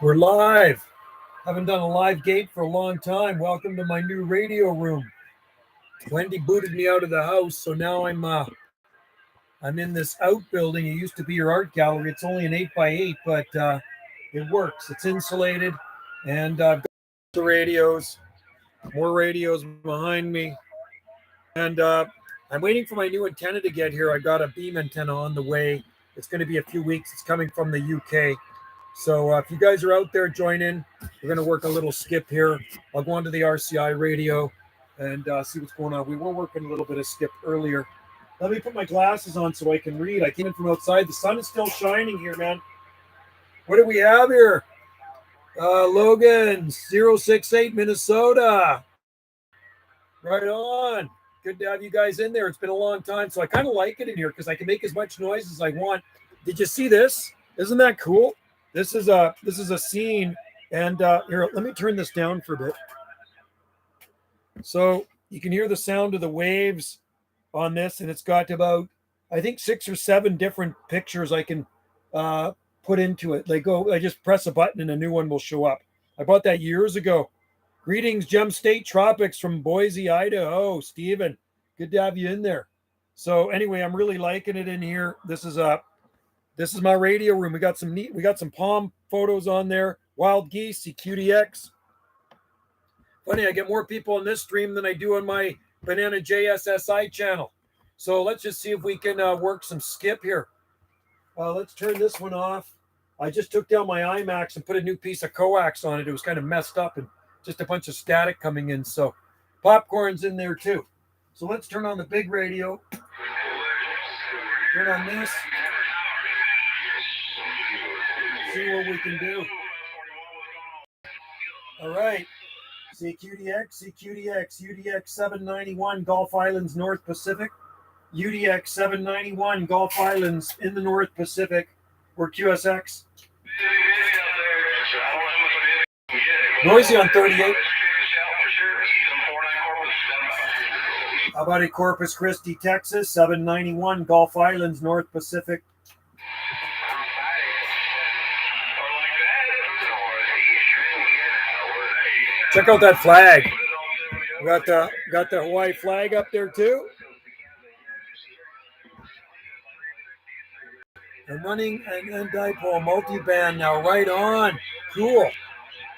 We're live. Haven't done a live gate for a long time. Welcome to my new radio room. Wendy booted me out of the house, so now I'm in this outbuilding. It used to be your art gallery. It's only an 8x8, but it works. It's insulated, and I've got the radios, more radios behind me, and I'm waiting for my new antenna to get here. I got a beam antenna on the way. It's going to be a few weeks. It's coming from the UK. So if you guys are out there, join in. We're going to work a little skip here. I'll go onto the RCI radio and see what's going on. We were working a little bit of skip earlier. Let me put my glasses on so I can read. I came in from outside. The sun is still shining here, man. What do we have here? Logan, 068, Minnesota. Right on. Good to have you guys in there. It's been a long time, so I kind of like it in here because I can make as much noise as I want. Did you see this? Isn't that cool? This is a scene, and here, let me turn this down for a bit. So you can hear the sound of the waves on this, and it's got about, I think, 6 or 7 different pictures I can put into it. I just press a button and a new one will show up. I bought that years ago. Greetings, Gem State Tropics from Boise, Idaho. Steven, good to have you in there. So anyway, I'm really liking it in here. This is my radio room. We got some palm photos on there. Wild geese, CQDX. Funny, I get more people on this stream than I do on my Banana JSSI channel. So let's just see if we can work some skip here. Let's turn this one off. I just took down my IMAX and put a new piece of coax on it. It was kind of messed up and just a bunch of static coming in. So popcorn's in there too. So let's turn on the big radio. Turn on this. See what we can do. All right. CQDX, UDX 791, Gulf Islands, North Pacific. UDX 791, Gulf Islands in the North Pacific. We're QSX. Noisy on 38. How about a Corpus Christi, Texas, 791, Gulf Islands, North Pacific. Check out that flag. We got the Hawaii flag up there too. I'm running and dipole multi-band now. Right on. Cool.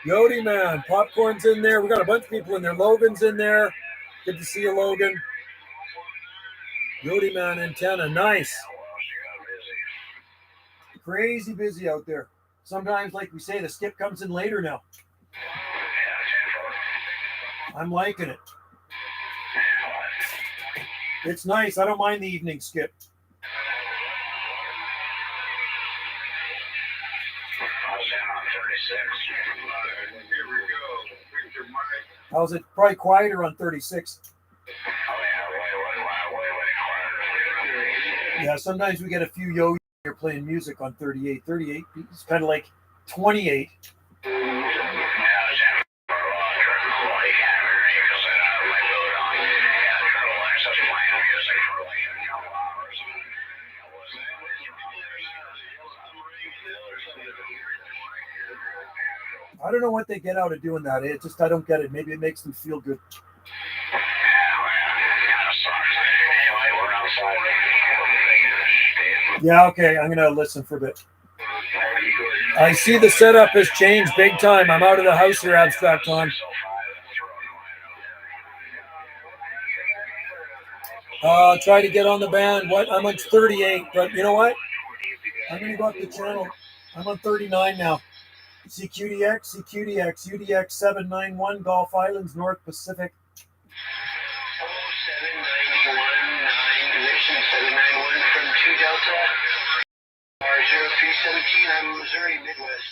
Yodi man. Popcorn's in there. We got a bunch of people in there. Logan's in there. Good to see you, Logan. Yodi man antenna. Nice. Crazy busy out there. Sometimes, like we say, the skip comes in later now. I'm liking it. It's nice. I don't mind the evening skip. How's it? Probably quieter on 36. Yeah, sometimes we get a few yo here playing music on 38. 38 is kind of like 28. I don't know what they get out of doing that. I don't get it. Maybe it makes them feel good. Yeah, okay. I'm going to listen for a bit. I see the setup has changed big time. I'm out of the house here, Abstract on. Try to get on the band. What? I'm on 38, but you know what? I'm going to go up the channel. I'm on 39 now. CQDX, UDX 791, Gulf Islands, North Pacific. 791, 9 Division 791 from 2 Delta. 0317, I'm Missouri, Midwest.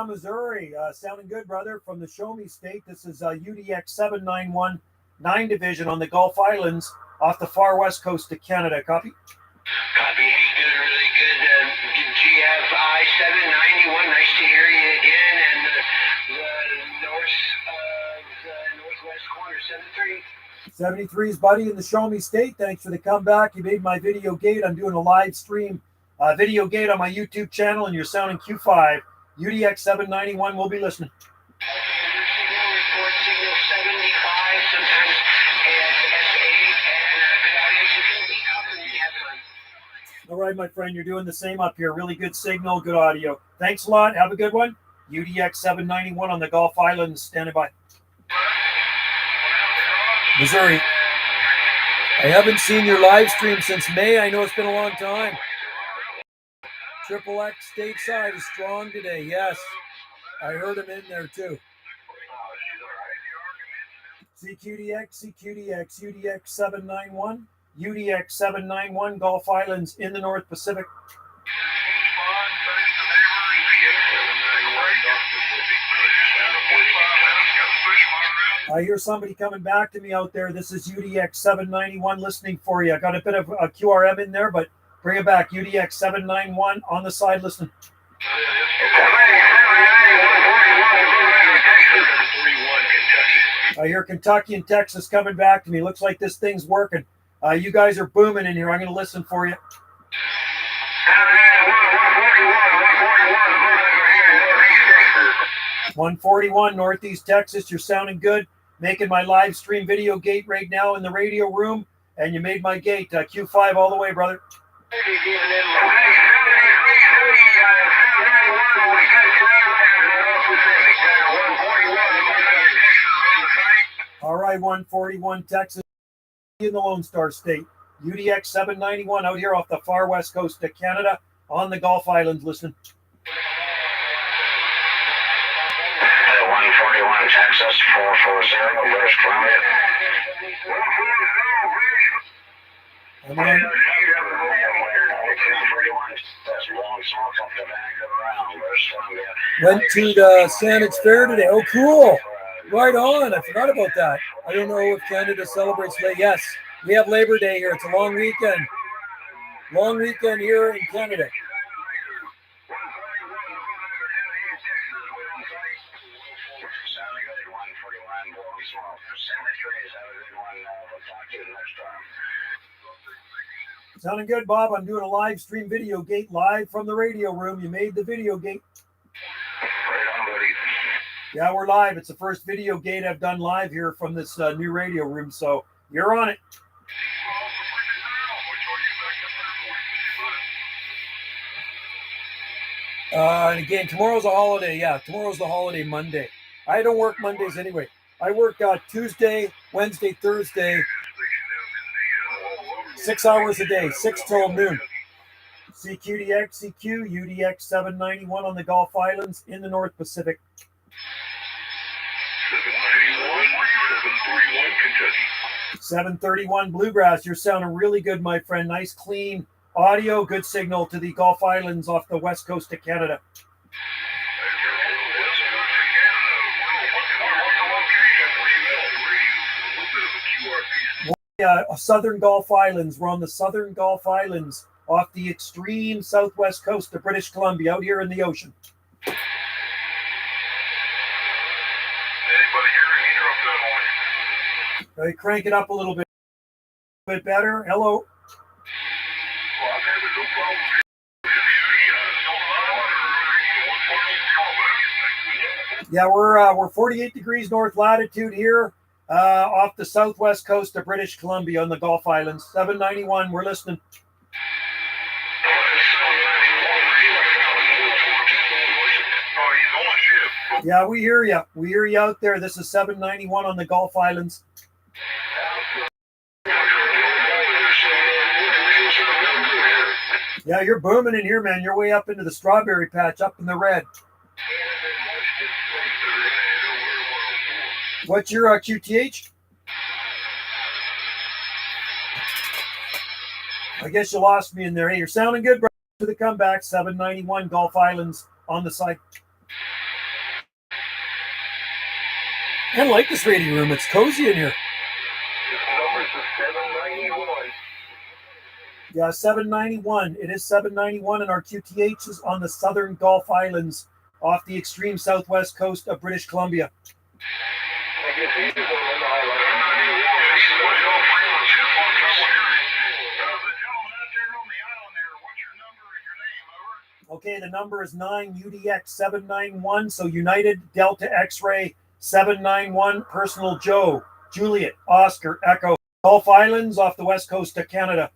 Missouri, sounding good, brother. From the Show Me State, this is UDX 791, 9 Division on the Gulf Islands off the far west coast of Canada. Copy? Copy. Hey, doing really good. GFI 791, nice to hear you again. And the northwest corner, 73. 73's buddy in the Show Me State. Thanks for the comeback. You made my video gate. I'm doing a live stream video gate on my YouTube channel, and you're sounding Q5 UDX 791, we'll be listening. Signal report signal 75, sometimes S8, and good audio. So if you'll be up and you have fun. All right, my friend, you're doing the same up here. Really good signal, good audio. Thanks a lot. Have a good one. UDX 791 on the Gulf Islands. Standing by. Missouri. I haven't seen your live stream since May. I know it's been a long time. Triple X stateside is strong today. Yes, I heard him in there too. CQDX, UDX 791, UDX 791, Gulf Islands in the North Pacific. I hear somebody coming back to me out there. This is UDX 791 listening for you. I got a bit of a QRM in there, but bring it back. UDX 791 on the side listening. I hear Kentucky and Texas coming back to me. Looks like this thing's working. You guys are booming in here. I'm going to listen for you. 141 Northeast Texas. You're sounding good. Making my live stream video gate right now in the radio room, and you made my gate. Q5 all the way, brother. All right, 141 Texas in the Lone Star State. UDX 791 out here off the far west coast of Canada on the Gulf Islands. Listen. 141 Texas 440 British Columbia. Went to the Saanich Fair today. Oh, cool. Right on. I forgot about that. I don't know if Canada celebrates Labor. Yes, we have Labor Day here. It's a long weekend. Long weekend here in Canada. Sounding good, Bob. I'm doing a live stream video gate live from the radio room. You made the video gate. Right on, buddy. Yeah, we're live. It's the first video gate I've done live here from this new radio room. So you're on it. And again, tomorrow's a holiday. Yeah, tomorrow's the holiday Monday. I don't work Mondays anyway. I work Tuesday, Wednesday, Thursday, 6 hours a day, 6 till noon. CQDX, CQ, UDX 791 on the Gulf Islands in the North Pacific. 731 Kentucky. 731 Bluegrass. You're sounding really good, my friend. Nice, clean audio, good signal to the Gulf Islands off the west coast of Canada. Southern Gulf Islands. We're on the Southern Gulf Islands off the extreme southwest coast of British Columbia, out here in the ocean. Right, crank it up a little bit better. Hello. Yeah, we're 48 degrees north latitude here off the southwest coast of British Columbia on the Gulf Islands. 791, we're listening. Yeah, we hear you. We hear you out there. This is 791 on the Gulf Islands. Yeah, you're booming in here, man. You're way up into the strawberry patch, up in the red. What's your QTH? I guess you lost me in there. Hey, you're sounding good, bro. To the comeback, 791 Gulf Islands on the side. I like this radio room. It's cozy in here. Yeah, 791. It is 791, and our QTH is on the Southern Gulf Islands off the extreme southwest coast of British Columbia. Okay. Okay, the number is 9 UDX 791. So United Delta X-ray 791. Personal Joe, Juliet, Oscar, Echo. Gulf Islands off the west coast of Canada.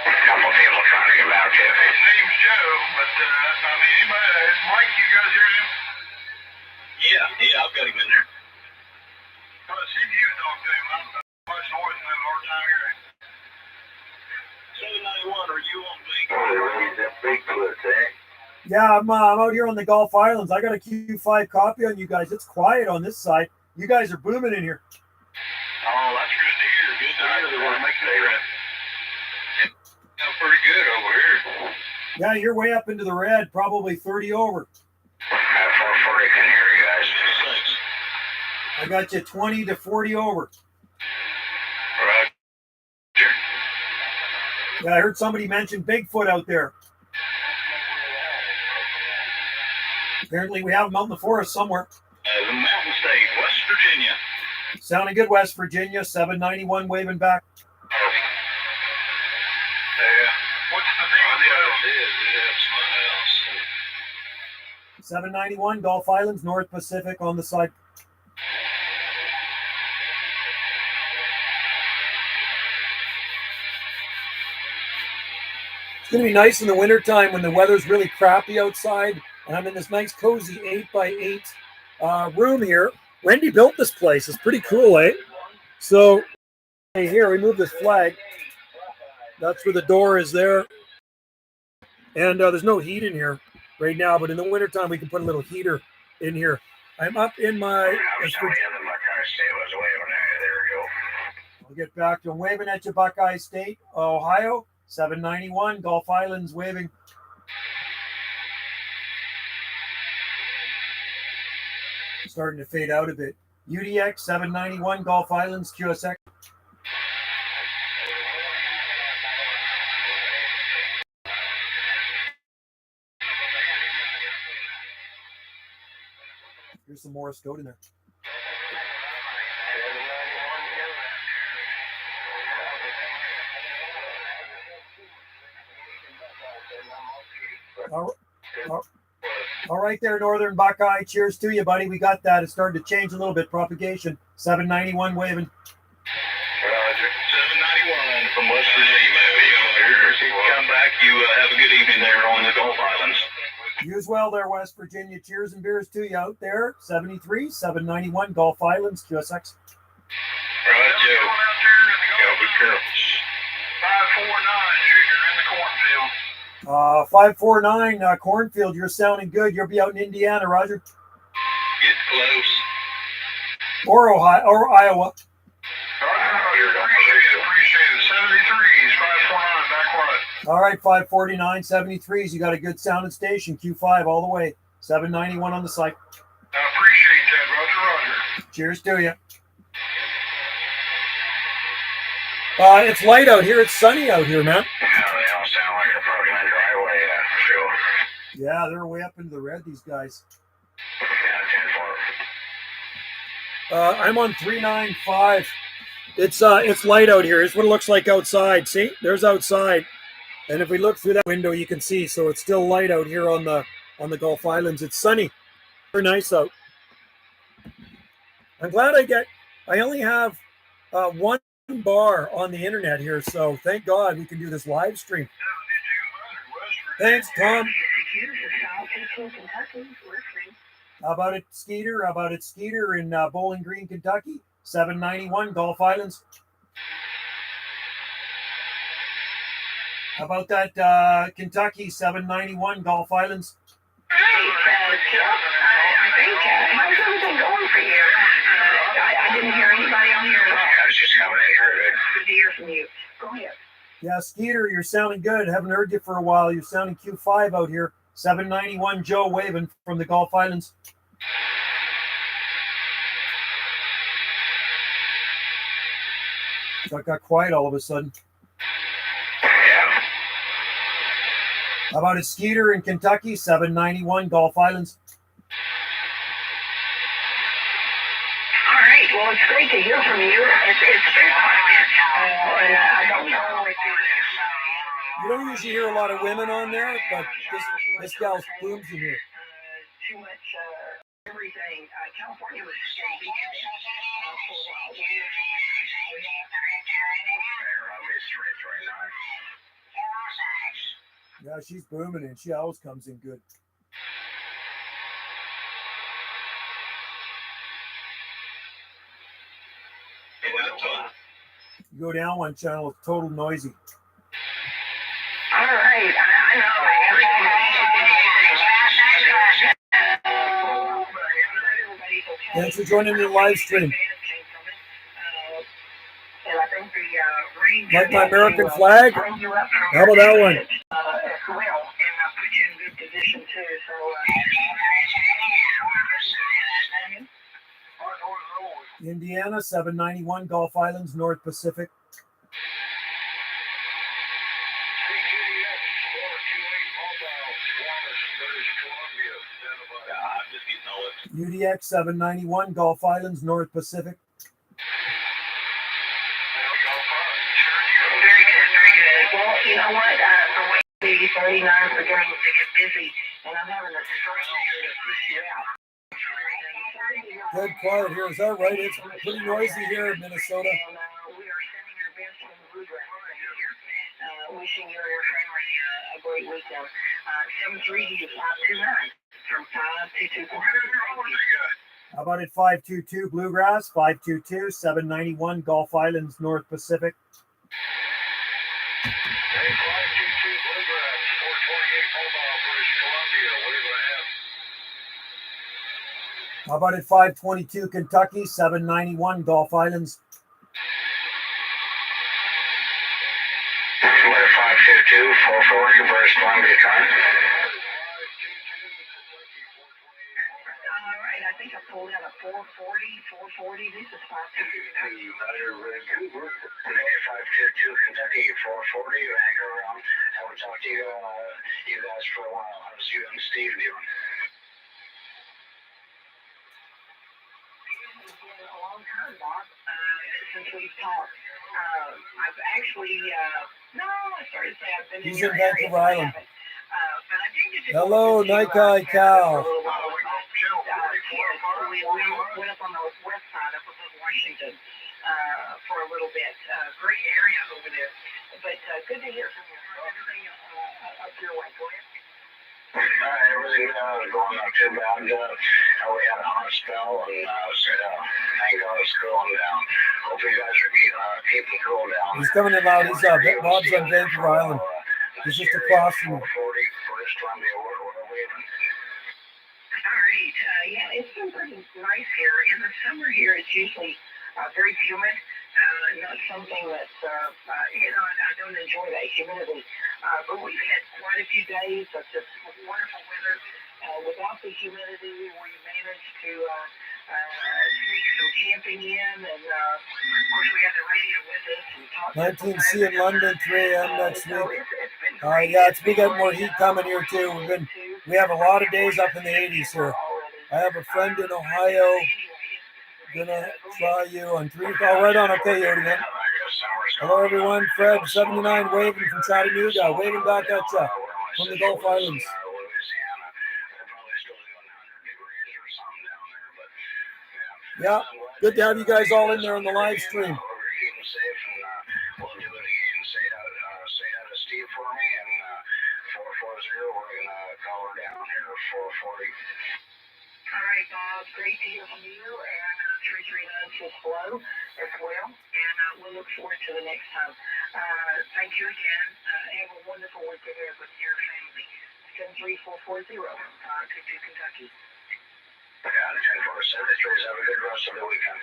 Couple people trying to get back to you. His name's Joe, but I mean, anybody, Mike, you guys hear him? Yeah, I've got him in there. Well, it seems you talk to him. I'm much noise and having a hard time hearing. 791, are you on Bigfoot, eh? Yeah, I'm out here on the Gulf Islands. I got a Q5 copy on you guys. It's quiet on this side. You guys are booming in here. Oh, that's good to hear. Good to hear. They want to make the trip. Pretty good over here. Yeah, you're way up into the red, probably 30 over. 440 can hear you guys. Thanks. I got you 20 to 40 over. Roger. Yeah, I heard somebody mention Bigfoot out there. Apparently we have them out in the forest somewhere. The Mountain State, West Virginia. Sounding good, West Virginia, 791 waving back. Yeah. What's the name of the house? It's my house. 791 Gulf Islands, North Pacific on the side. It's going to be nice in the wintertime when the weather's really crappy outside. And I'm in this nice cozy 8x8 room here. Wendy built this place. It's pretty cool, eh? So here, we move this flag. That's where the door is there. And there's no heat in here right now, but in the wintertime, we can put a little heater in here. I'm up in my... I'll get back to waving at you, Buckeye State, Ohio, 791, Gulf Islands waving. Starting to fade out a bit. UDX 791, Gulf Islands, QSX. Here's some Morse code in there. All right there, Northern Buckeye. Cheers to you, buddy. We got that. It's starting to change a little bit. Propagation. 791 waving. Roger. 791 from West Virginia. Come back. You have a good evening there on the Gulf Islands. You as well there, West Virginia. Cheers and beers to you out there. 73, 791, Gulf Islands, QSX. Roger. Go be careful. 549, you're in the cornfield. 549 Cornfield, you're sounding good. You'll be out in Indiana, Roger. Get close. Or Ohio, or Iowa. Appreciate it. 73s, 549, back right. All right, 549, 73s. You got a good sounding station. Q5 all the way. 791 on the site. I appreciate that, Roger. Cheers to you. It's light out here. It's sunny out here, man. Yeah, they all sound like a Parkland driveway, for sure. Yeah, they're way up into the red, these guys. Yeah, 10-4. I'm on 395. It's light out here. Here's what it looks like outside. See, there's outside. And if we look through that window, you can see. So it's still light out here on the Gulf Islands. It's sunny. Very nice out. I'm glad I only have one bar on the internet here. So thank God we can do this live stream. Thanks, Tom. How about it, Skeeter? How about it, Skeeter in Bowling Green, Kentucky? 791 Gulf Islands. How about that Kentucky 791 Gulf Islands? Hey, I think, how's everything going for you? I didn't hear anybody on here. I was just coming in here. Good to hear from you. Go ahead. Yeah, Skeeter, you're sounding good. Haven't heard you for a while. You're sounding Q5 out here. 791 Joe waving from the Gulf Islands. So it got quiet all of a sudden. Yeah. How about it, Skeeter in Kentucky, 791 Gulf Islands? All right. Well, it's great to hear from you. It's been quiet. And I don't know if You don't usually hear a lot of women on there, but this gal's booms in here. Too much everything. California was shady for a while. Yeah, she's booming and she always comes in good. You go down one channel, it's total noisy. All right, I know. Thanks for joining the live stream. Like my American flag? How about that one? Indiana, 791 Gulf Islands, North Pacific. UDX 791 Gulf Islands, North Pacific. Very good, very good. Well, you know what? The way 39 are beginning to get busy, and I'm having a stranger to push you out. Dead quiet here. Is that right? It's pretty noisy here in Minnesota. And we are sending our best from the bluegrass here. Wishing you and your family a great weekend. 730-529 from 522. How about at 522 Bluegrass, 522 791 Gulf Islands, North Pacific. Hey, 522 Bluegrass, 428 Mobile, British Columbia. What are you going to have? How about at 522 Kentucky, 791 Gulf Islands. 522 440 British Columbia time. I think I pulled out a 440. This is 522. Vancouver. 522 Kentucky, 440. Anchor around. I will talk to you guys for a while. How's you and Steve doing? It's been a long time, Bob, since we've talked. I've actually, I started to say I've been He's in your in area. Vancouver Island. But I did get to Hello, Night Guy Cal. We went up on the west side up above Washington for a little bit. Great area over there. But good to hear from you. Everything up your way. Go ahead. Everything going not too bad. We had a hot spell, and thank God it's cooling down. Hope you guys are keeping cool down. He's coming in loud. He's Bob's on Vancouver Island. He's just across from me. British Columbia, we're waving. All right. Yeah, it's been pretty nice here. In the summer here, it's usually very humid. Not something that's, I don't enjoy that humidity. But we've had quite a few days of just wonderful weather. Without the humidity, we managed to sneak some camping in. And, of course, we had the radio with us. And talked 19C in London, 3 a.m. next week. Yeah, we got more heat coming here, too. We have a lot of days up in the 80s here. I have a friend in Ohio. Gonna try you on 3. Oh, right on. Okay, Yodi. Hello, everyone. Fred, 79, waving from Chattanooga. Waving back at you from the Gulf Islands. Yeah, good to have you guys all in there on the live stream. All right, Bob, great to hear from you, and 339 says hello as well, and we'll look forward to the next time. Thank you again. Have a wonderful week ahead with your family. 73440, 522 Kentucky. Yeah, 1047. Have a good rest of the weekend.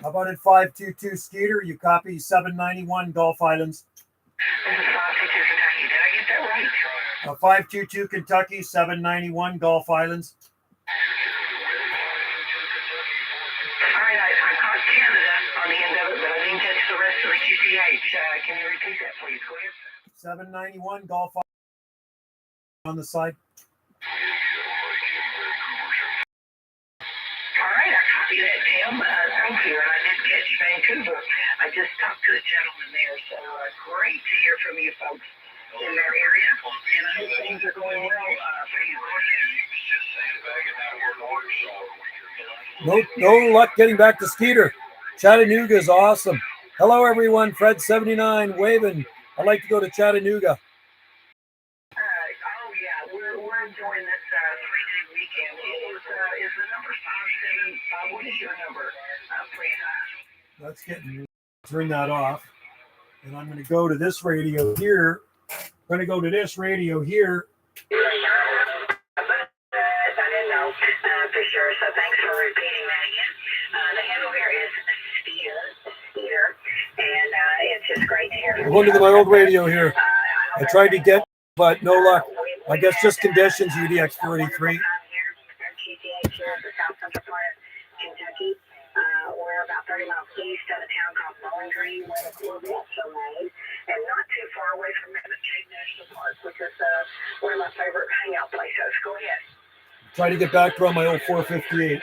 How about at 522 Skeeter? You copy 791 Gulf Islands. This is 522 Kentucky. Did I get that right? 522 Kentucky, 791 Gulf Islands. All right, I caught Canada on the end of it, but I didn't catch the rest of the QTH. Can you repeat that, please, clear? 791 Gulf Islands on the side. All right, I copied that, Tim. Thank you, and I did catch Vancouver. I just talked to a gentleman there, so great to hear from you folks in that area. And I hope things are going well for you. No luck getting back to Skeeter. Chattanooga is awesome. Hello, everyone. Fred79 waving. I'd like to go to Chattanooga. Oh, yeah. We're enjoying this 3-day weekend. Is the number 575? What is your number, please? Let's turn that off. And I'm going to go to this radio here. I'm going to go to this radio here. I didn't know for sure, so thanks for repeating that again. The handle here is Skeeter, and it's just great to hear from you. I'm going to my old radio here. I tried to get, but no luck. I guess just conditions, UDX 43. Kentucky. We're about 30 miles east of a town called Bowling Green, where the Corvettes are made, and not too far away from Mammoth Cave National Park, which is one of my favorite hangout places. Go ahead. Try to get back to my old 458.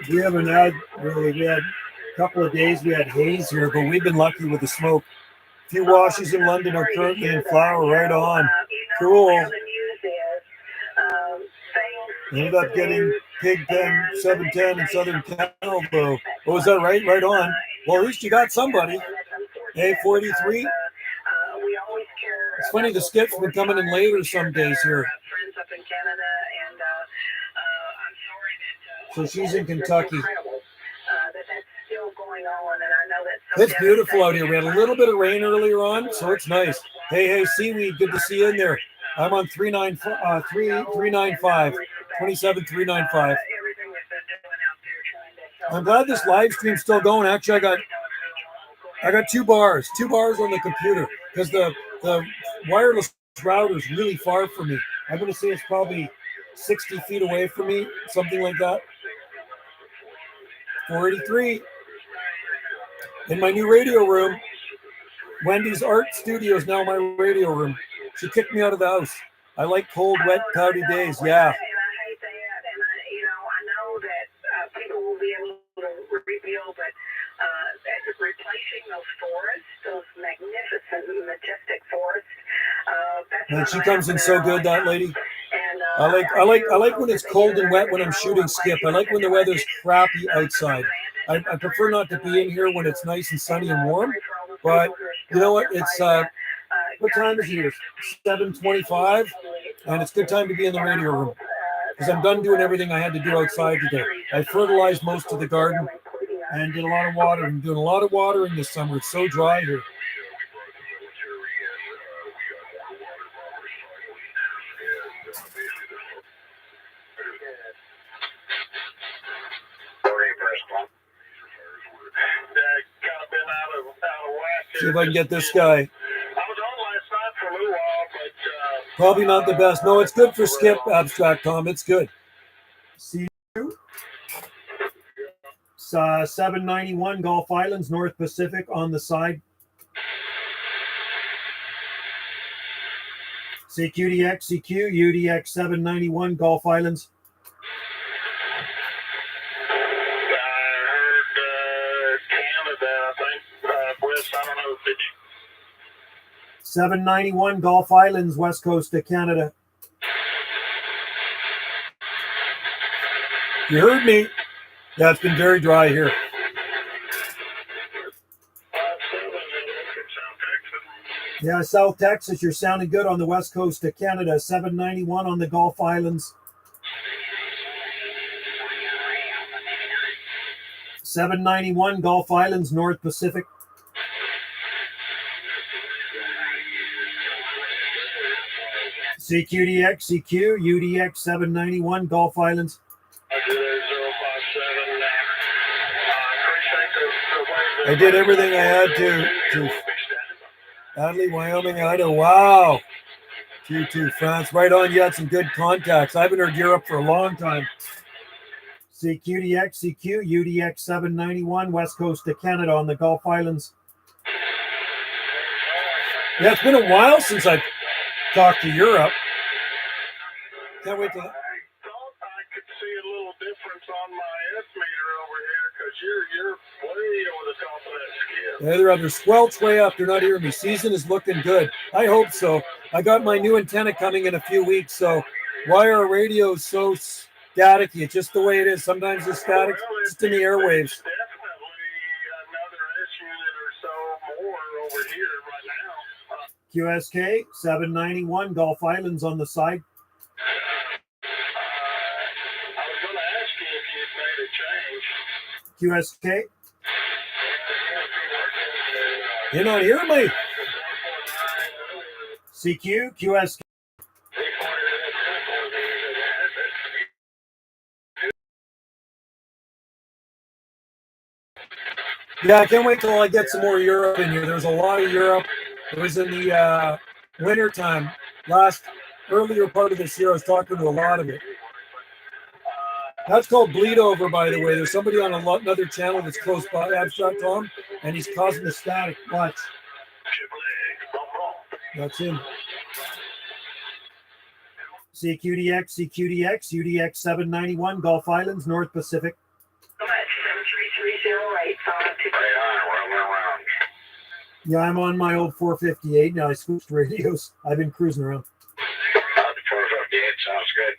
We haven't had really. We had a couple of days we had haze here, but we've been lucky with the smoke. A few washes in London are currently in flower. Right on. Cool. Ended up getting Pig Pen 710 in Southern Canada, though. Oh, is that right? Right on. Well, at least you got somebody. A43. It's funny, the skip's been coming in later some days here. So she's in Kentucky. It's beautiful out here. We had a little bit of rain earlier on, so it's nice. Hey, Seaweed, good to see you in there. I'm on 395, 27395. I'm glad this live stream's still going. Actually, I got two bars on the computer because the wireless router is really far from me. I'm going to say it's probably 60 feet away from me, something like that. 483. In my new radio room. Wendy's art studio is now my radio room. She kicked me out of the house. I like cold, wet, cloudy days. Yeah. And I hate that. And I know that people will be able to rebuild, but replacing those forests, those magnificent, majestic forests. And she comes in so good, that lady. I like when it's cold and wet when I'm shooting skip. I like when the weather's crappy outside. I prefer not to be in here when it's nice and sunny and warm. But you know what? It's what time is it here? 7:25, and it's a good time to be in the radio room because I'm done doing everything I had to do outside today. I fertilized most of the garden and did a lot of watering. I'm doing a lot of watering this summer. It's so dry here. See if I can get this guy. Probably not the best. No, it's good for skip, Abstract Tom. It's good. See you. 791 Gulf Islands, North Pacific on the side. CQDX, CQ, UDX 791 Gulf Islands. 791 Gulf Islands, west coast of Canada. You heard me. Yeah, it's been very dry here. Yeah, South Texas, you're sounding good on the west coast of Canada. 791 on the Gulf Islands. 791 Gulf Islands, North Pacific. CQDX, CQ, UDX 791, Gulf Islands. I did everything I had to Adley, Wyoming, Idaho. Wow. 2-2 France. Right on. You had some good contacts. I haven't heard Europe for a long time. CQDX, CQ, UDX 791, west coast of Canada on the Gulf Islands. Yeah, it's been a while since I've talk to Europe. Can't wait to. I thought I could see a little difference on my S meter over here because you're way over the top of that skip. Yeah, they're either squelch way up. They're not hearing me. Season is looking good. I hope so. I got my new antenna coming in a few weeks. So why are radios so staticky? It's just the way it is. Sometimes it's static, just in the airwaves. Definitely another S unit or so more over here right now. QSK 791 Gulf Islands on the side. I was going to ask you if you'd made a change. QSK. You're not hearing me. CQ, QSK. Yeah, I can't wait till I get some more Europe in here. There's a lot of Europe. It was in the winter time. Earlier part of this year, I was talking to a lot of it. That's called bleed over, by the way. There's somebody on another channel that's close by. I've shot Tom, and he's causing the static. Watch. That's him. CQDX, CQDX, UDX 791, Gulf Islands, North Pacific. Yeah, I'm on my old 458 now. I switched radios. I've been cruising around. 458 sounds good.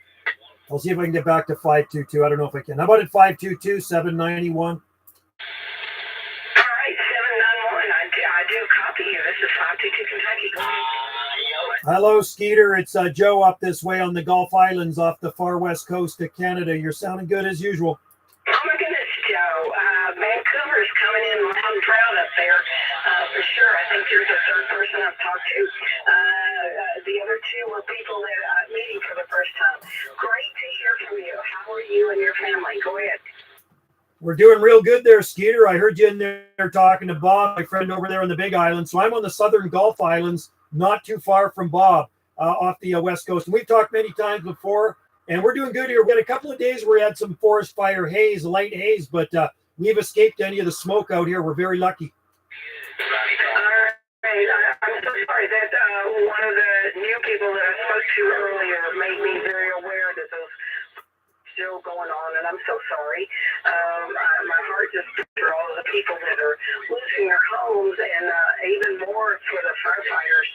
I'll see if I can get back to 522. I don't know if I can. How about at 522, 791? All right, 791. I do copy you. This is 522 Kentucky. Hello, Skeeter. It's Joe up this way on the Gulf Islands off the far west coast of Canada. You're sounding good as usual. Oh, my goodness, Joe. Vancouver is coming in loud and proud up there. For sure. I think you're the third person I've talked to. The other two were people that I'm meeting for the first time. Great to hear from you. How are you and your family? Go ahead. We're doing real good there, Skeeter. I heard you in there talking to Bob, my friend over there on the Big Island. So I'm on the southern Gulf Islands, not too far from Bob, off the west coast. And we've talked many times before, and we're doing good here. We had a couple of days where we had some forest fire haze, light haze, but we've escaped any of the smoke out here. We're very lucky. I'm so sorry that one of the new people that I spoke to earlier made me very aware that those still going on, and I'm so sorry. My heart just for all of the people that are losing their homes, and even more for the firefighters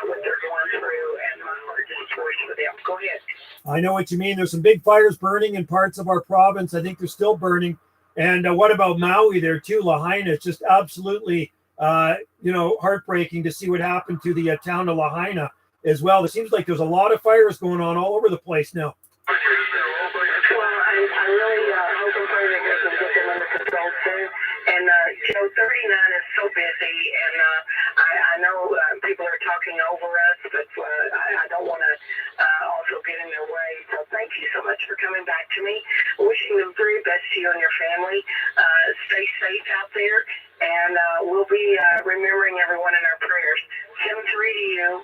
what they're going through, and my heart just pours for them. Go ahead. I know what you mean. There's some big fires burning in parts of our province. I think they're still burning. And what about Maui there too? Lahaina, it's just absolutely, heartbreaking to see what happened to the town of Lahaina as well. It seems like there's a lot of fires going on all over the place now. Well, I really hope and pray that you can get them under control soon. And, 39 is so busy, and I know people are talking over us, but I don't want to also get in their way. So thank you so much for coming back to me. Wishing the very best to you and your family. Stay safe out there, and we'll be remembering everyone in our prayers. 7-3 to you,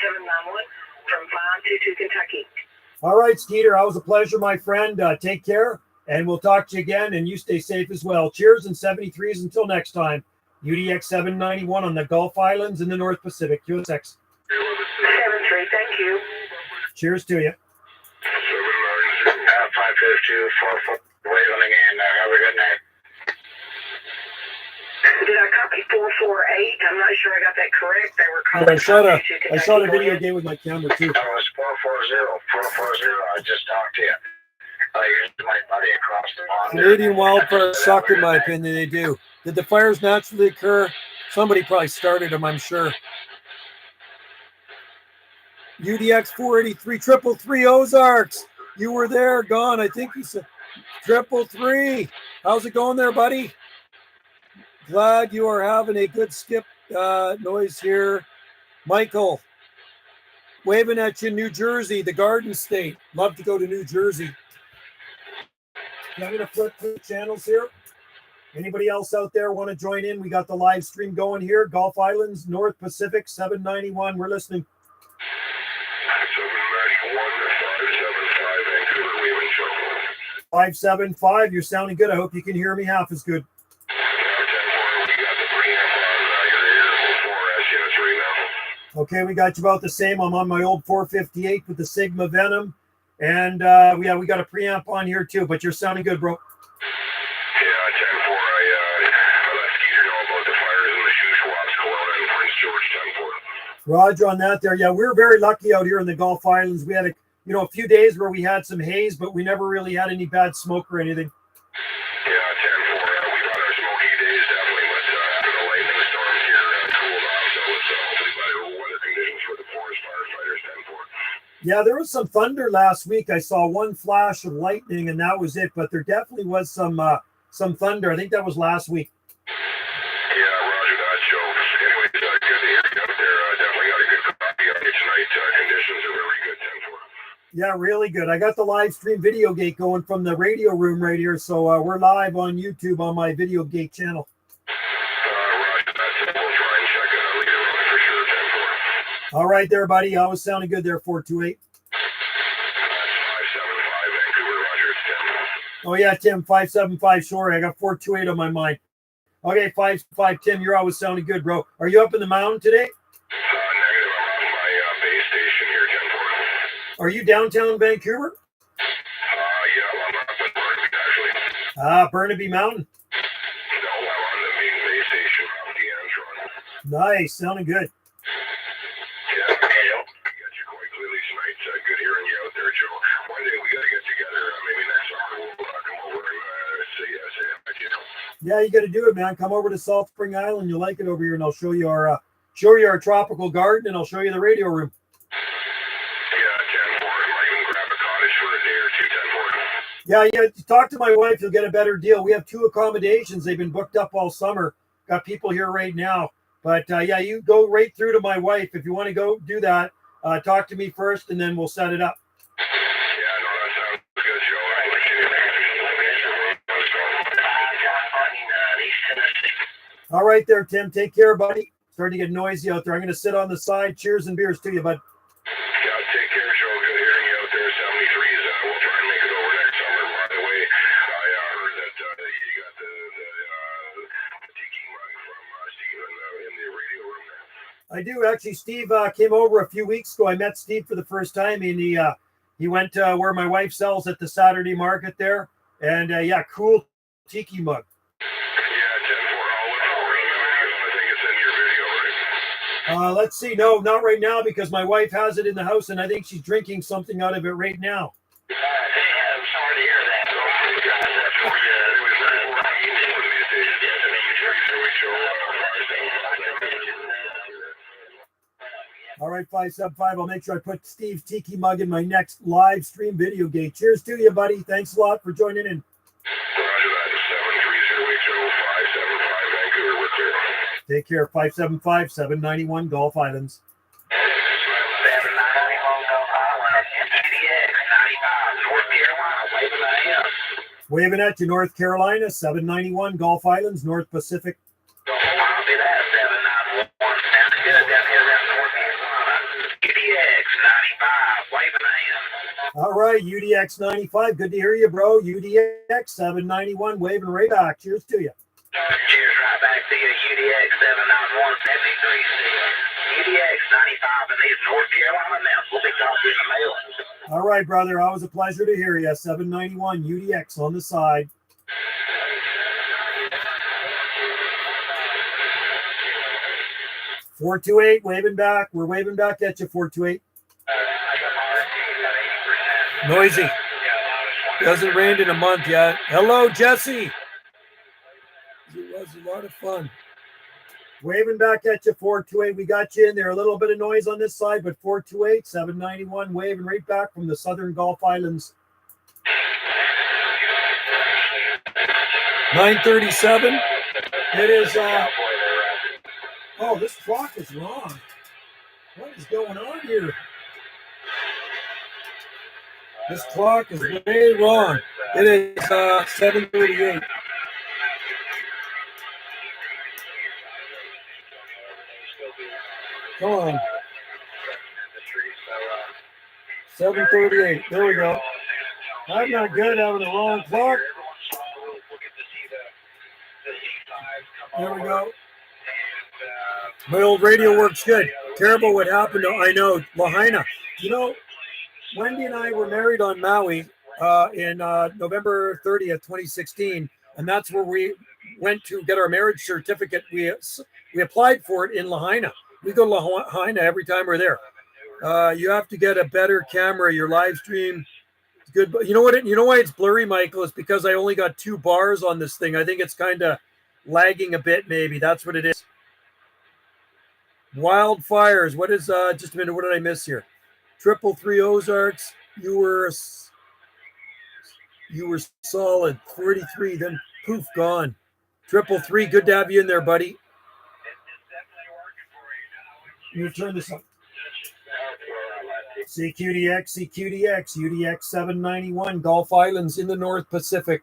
791 from 522 Kentucky. All right, Skeeter, always a pleasure, my friend. Take care, and we'll talk to you again, and you stay safe as well. Cheers and 73s until next time. UDX 791 on the Gulf Islands in the North Pacific. QSX. 7-3, thank you. Cheers to you. 552, 44, waiting again. Have a good night. Did I copy 448? I'm not sure I got that correct. They were calling. I shot a video game with my camera too. That was 440. I just talked to you. You're my buddy across the pond. Canadian wildfires suck, in my opinion. They do. Did the fires naturally occur? Somebody probably started them, I'm sure. UDX 483, 333 Ozarks. You were there, gone. I think you said 333. How's it going there, buddy? Glad you are having a good skip noise here. Michael, waving at you, New Jersey, the Garden State. Love to go to New Jersey. I'm going to flip through the channels here. Anybody else out there want to join in? We got the live stream going here. Gulf Islands, North Pacific, 791. We're listening. 575. You're sounding good. I hope you can hear me half as good. Okay, we got you about the same. I'm on my old 458 with the Sigma Venom. And we got a preamp on here too, but you're sounding good, bro. Yeah, 10-4. I let Skeeter know about the fires in the shoe swaps, Kelowna and Prince George, 10-4. Roger on that there. Yeah, we were very lucky out here in the Gulf Islands. We had a few days where we had some haze, but we never really had any bad smoke or anything. Yeah, 10-4. We've had our smoky days, definitely, but after the lightning storms here cooled off, so it's hopefully better weather conditions for the forest firefighters, 10-4. Yeah, there was some thunder last week. I saw one flash of lightning, and that was it. But there definitely was some thunder. I think that was last week. Yeah, roger that, Joe. Anyways, good to hear you out there. Definitely got a good copy of it tonight. Conditions are very good, 10-4. Yeah, really good. I got the live stream videogate going from the radio room right here. So we're live on YouTube on my videogate channel. Roger that. We'll try and check it out later on for sure, 10-4. All right there, buddy. Always sounding good there, 428. That's 575 Vancouver, roger, it's 10. Oh, yeah, Tim, 575. Sure, I got 428 on my mind. Okay, 55, Tim, you're always sounding good, bro. Are you up in the mountain today? Negative. I'm on my base station here, 10-4. Are you downtown Vancouver? Yeah, I'm up in Burnaby, actually. Burnaby Mountain. No, I'm on the main base station off the Antron. Nice, sounding good. Yeah, I got you quite clearly tonight. Good hearing you out there, Joe. One day we got to get together. Maybe next summer we'll come over and say hi to you. Yeah, you got to do it, man. Come over to Salt Spring Island. You'll like it over here, and I'll show you our tropical garden, and I'll show you the radio room. Yeah, 10-4. I might even grab a cottage for a day or two, 10-4. Yeah, talk to my wife. You'll get a better deal. We have 2 accommodations. They've been booked up all summer. Got people here right now. But, yeah, you go right through to my wife. If you want to go do that, talk to me first, and then we'll set it up. Yeah, no, that sounds good, Joe. I appreciate it. All right there, Tim. Take care, buddy. Starting to get noisy out there. I'm going to sit on the side. Cheers and beers to you, bud. Yeah, take care, Joe. Good hearing you out there. 73s. We'll try and make it over next summer. By the way, I heard that you got the tiki mug from Steve in the radio room there. I do actually. Steve came over a few weeks ago. I met Steve for the first time, and he went where my wife sells at the Saturday market there. And yeah, cool tiki mug. Let's see. No, not right now because my wife has it in the house and I think she's drinking something out of it right now. I'm sorry to hear that. All right, 575. I'll make sure I put Steve's tiki mug in my next live stream video gate. Cheers to you, buddy. Thanks a lot for joining in. Roger that. 730 Vancouver. We're clear. Take care. 575 791 Gulf Islands. Waving at you, North Carolina, 791 Gulf Islands, North Pacific. All right, UDX 95. Good to hear you, bro. UDX 791, waving right back. Cheers to you. Cheers right back to you, UDX 791 73C. UDX 95 in these North Carolina mountains. We'll be talking in the mail. All right, brother. Always a pleasure to hear you. 791 UDX on the side. $428, waving back. We're waving back at you, 428. Noisy. Hasn't rained in a month yet. Hello, Jesse. It was a lot of fun. Waving back at you, 428. We got you in there. A little bit of noise on this side, but 428, 791, waving right back from the southern Gulf Islands. 9:37. It is. Oh, this clock is wrong. What is going on here? This clock is way wrong. It is 7:38. Come on. 7:38. There we go. I'm not good having the wrong clock. There we go. My old radio works good. Terrible what happened to, I know, Lahaina. You know, Wendy and I were married on Maui in November 30th, 2016, and that's where we went to get our marriage certificate. We applied for it in Lahaina. We go to Lahaina every time we're there. You have to get a better camera. Your live stream is good, but you know what? You know why it's blurry, Michael? It's because I only got 2 bars on this thing. I think it's kind of lagging a bit. Maybe that's what it is. Wildfires. What is just a minute? What did I miss here? 333 Ozarks. You were solid. 43. Then poof, gone. 333. Good to have you in there, buddy. You turn this up. CQDX, UDX 791, Gulf Islands in the North Pacific.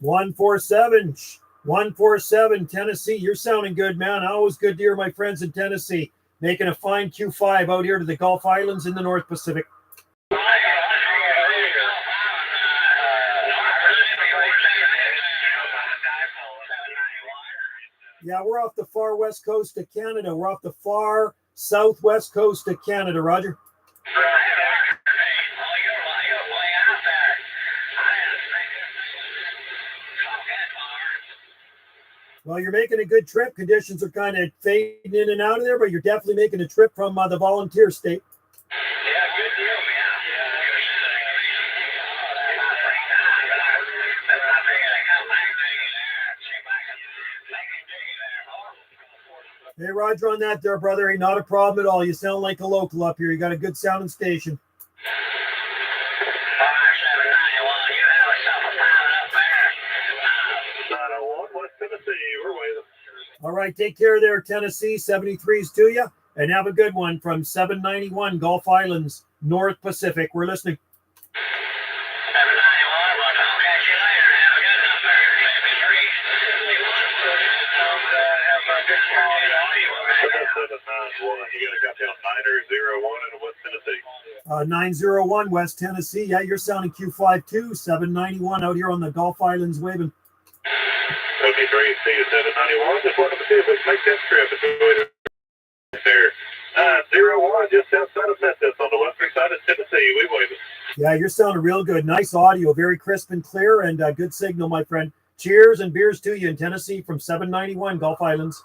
147, Tennessee. You're sounding good, man. Always good to hear my friends in Tennessee making a fine Q5 out here to the Gulf Islands in the North Pacific. Yeah, we're off the far west coast of Canada. We're off the far southwest coast of Canada, Roger. Well, you're making a good trip. Conditions are kind of fading in and out of there, but you're definitely making a trip from the volunteer state. Yeah, good deal, man. Hey, Roger, on that there, brother. Ain't not a problem at all. You sound like a local up here. You got a good sounding station. All right, take care there, Tennessee. 73s to you, and have a good one from 791 Gulf Islands, North Pacific. We're listening. 791, well, I'll catch you later. Have a good number, 901 West Tennessee. Yeah, you're sounding Q5 too. 791 out here on the Gulf Islands waving. 73, see you 791. Just wanted to see if we can make that trip. There. 901, just outside of Memphis on the western side of Tennessee. We wave it. Yeah, you're sounding real good. Nice audio, very crisp and clear, and good signal, my friend. Cheers and beers to you in Tennessee from 791 Gulf Islands.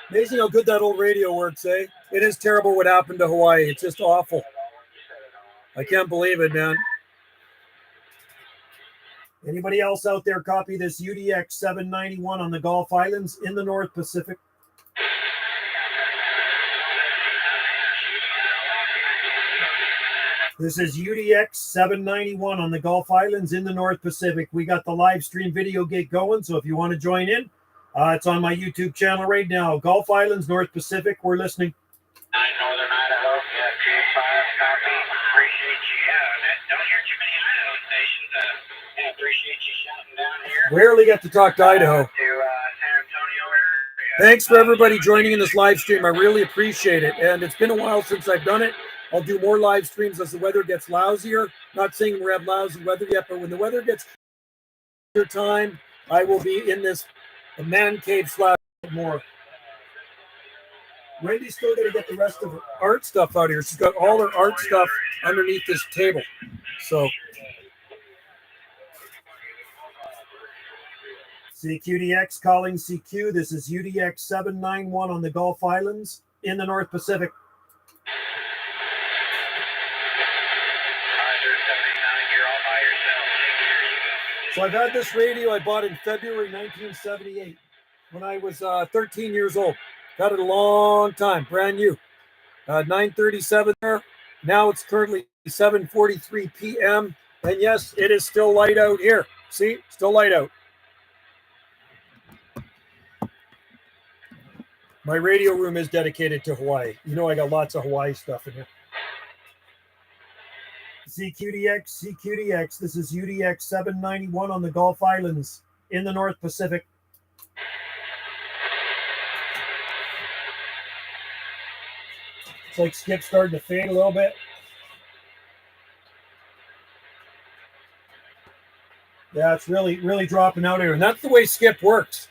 Amazing how good that old radio works, eh? It is terrible what happened to Hawaii. It's just awful. I can't believe it, man. Anybody else out there copy this UDX 791 on the Gulf Islands in the North Pacific? This is UDX 791 on the Gulf Islands in the North Pacific. We got the live stream video gate going, so if you want to join in, it's on my YouTube channel right now. Gulf Islands, North Pacific, we're listening. Northern Idaho, yeah, Q5, copy. Appreciate you. Don't hear too many Idaho stations. Appreciate you shouting down here. Rarely get to talk to Idaho. To San Antonio area. Thanks for everybody joining in this live stream. I really appreciate it. And it's been a while since I've done it. I'll do more live streams as the weather gets lousier. Not saying we have lousy weather yet, but when the weather gets time, I will be in this man cave / more. Wendy's still got to get the rest of her art stuff out here. She's got all her art stuff underneath this table. So, CQDX calling CQ. This is UDX 791 on the Gulf Islands in the North Pacific. So I've had this radio I bought in February 1978 when I was 13 years old. Got it a long time, brand new. 9:37 there. Now it's currently 7:43 p.m. And yes, it is still light out here. See, still light out. My radio room is dedicated to Hawaii. You know I got lots of Hawaii stuff in here. CQDX. This is UDX 791 on the Gulf Islands in the North Pacific. Looks like Skip's starting to fade a little bit. Yeah, it's really, really dropping out here. And that's the way Skip works.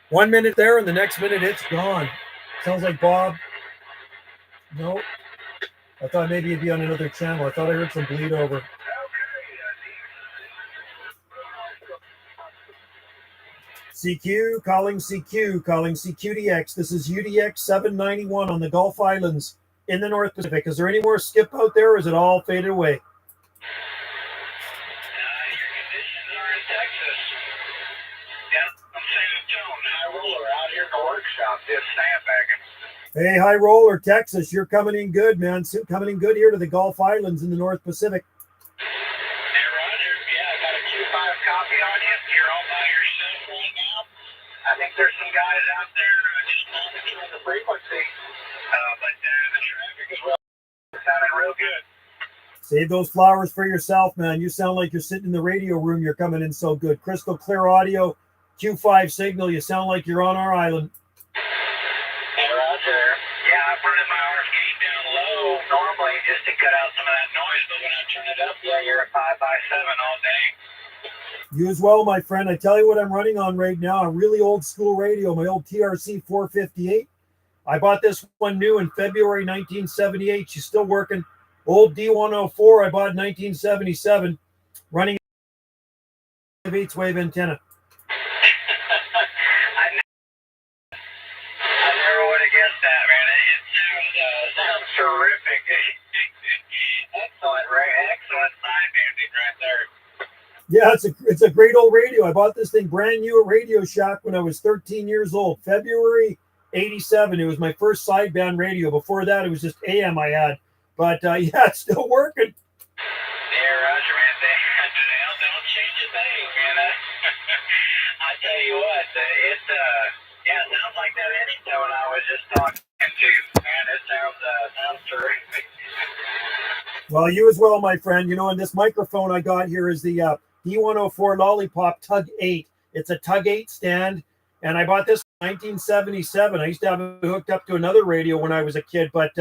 1 minute there, and the next minute it's gone. Sounds like Bob. No. I thought maybe he'd be on another channel. I thought I heard some bleed over. CQ, calling CQ, calling CQDX. This is UDX 791 on the Gulf Islands in the North Pacific. Is there any more Skip out there, or is it all faded away? Your conditions are in Texas. Down in San Antonio, high roller out here in the workshop, just sandbagging. Hey, High Roller, Texas, you're coming in good, man. Coming in good here to the Gulf Islands in the North Pacific. Hey, Roger. Yeah, I got a Q5 copy on you. You're all by yourself right now. I think there's some guys out there just monitoring the frequency. But the traffic is sounding real good. Save those flowers for yourself, man. You sound like you're sitting in the radio room. You're coming in so good. Crystal clear audio, Q5 signal. You sound like you're on our island. Hey, Roger. Yeah, I'm running my RF gate down low normally just to cut out some of that noise, but when I turn it up, yeah, you're at 5x7 all day. You as well, my friend. I tell you what I'm running on right now, a really old school radio, my old TRC 458. I bought this one new in February 1978. She's still working. Old D104 I bought in 1977, running a 8 wave antenna. I never would have guessed that, man. It sounds terrific. Excellent sidebanding right there. Yeah, it's a great old radio. I bought this thing brand new at Radio Shack when I was 13 years old, February 87. It was my first sideband radio. Before that, it was just AM I had. But yeah, it's still working. Yeah, Roger, man. Don't change a thing, man. I tell you what, it sounds like that anytone I was just talking to, man. It sounds terrific. Well, you as well, my friend. You know, and this microphone I got here is the D104 Lollipop Tug 8. It's a Tug 8 stand, and I bought this in 1977. I used to have it hooked up to another radio when I was a kid, but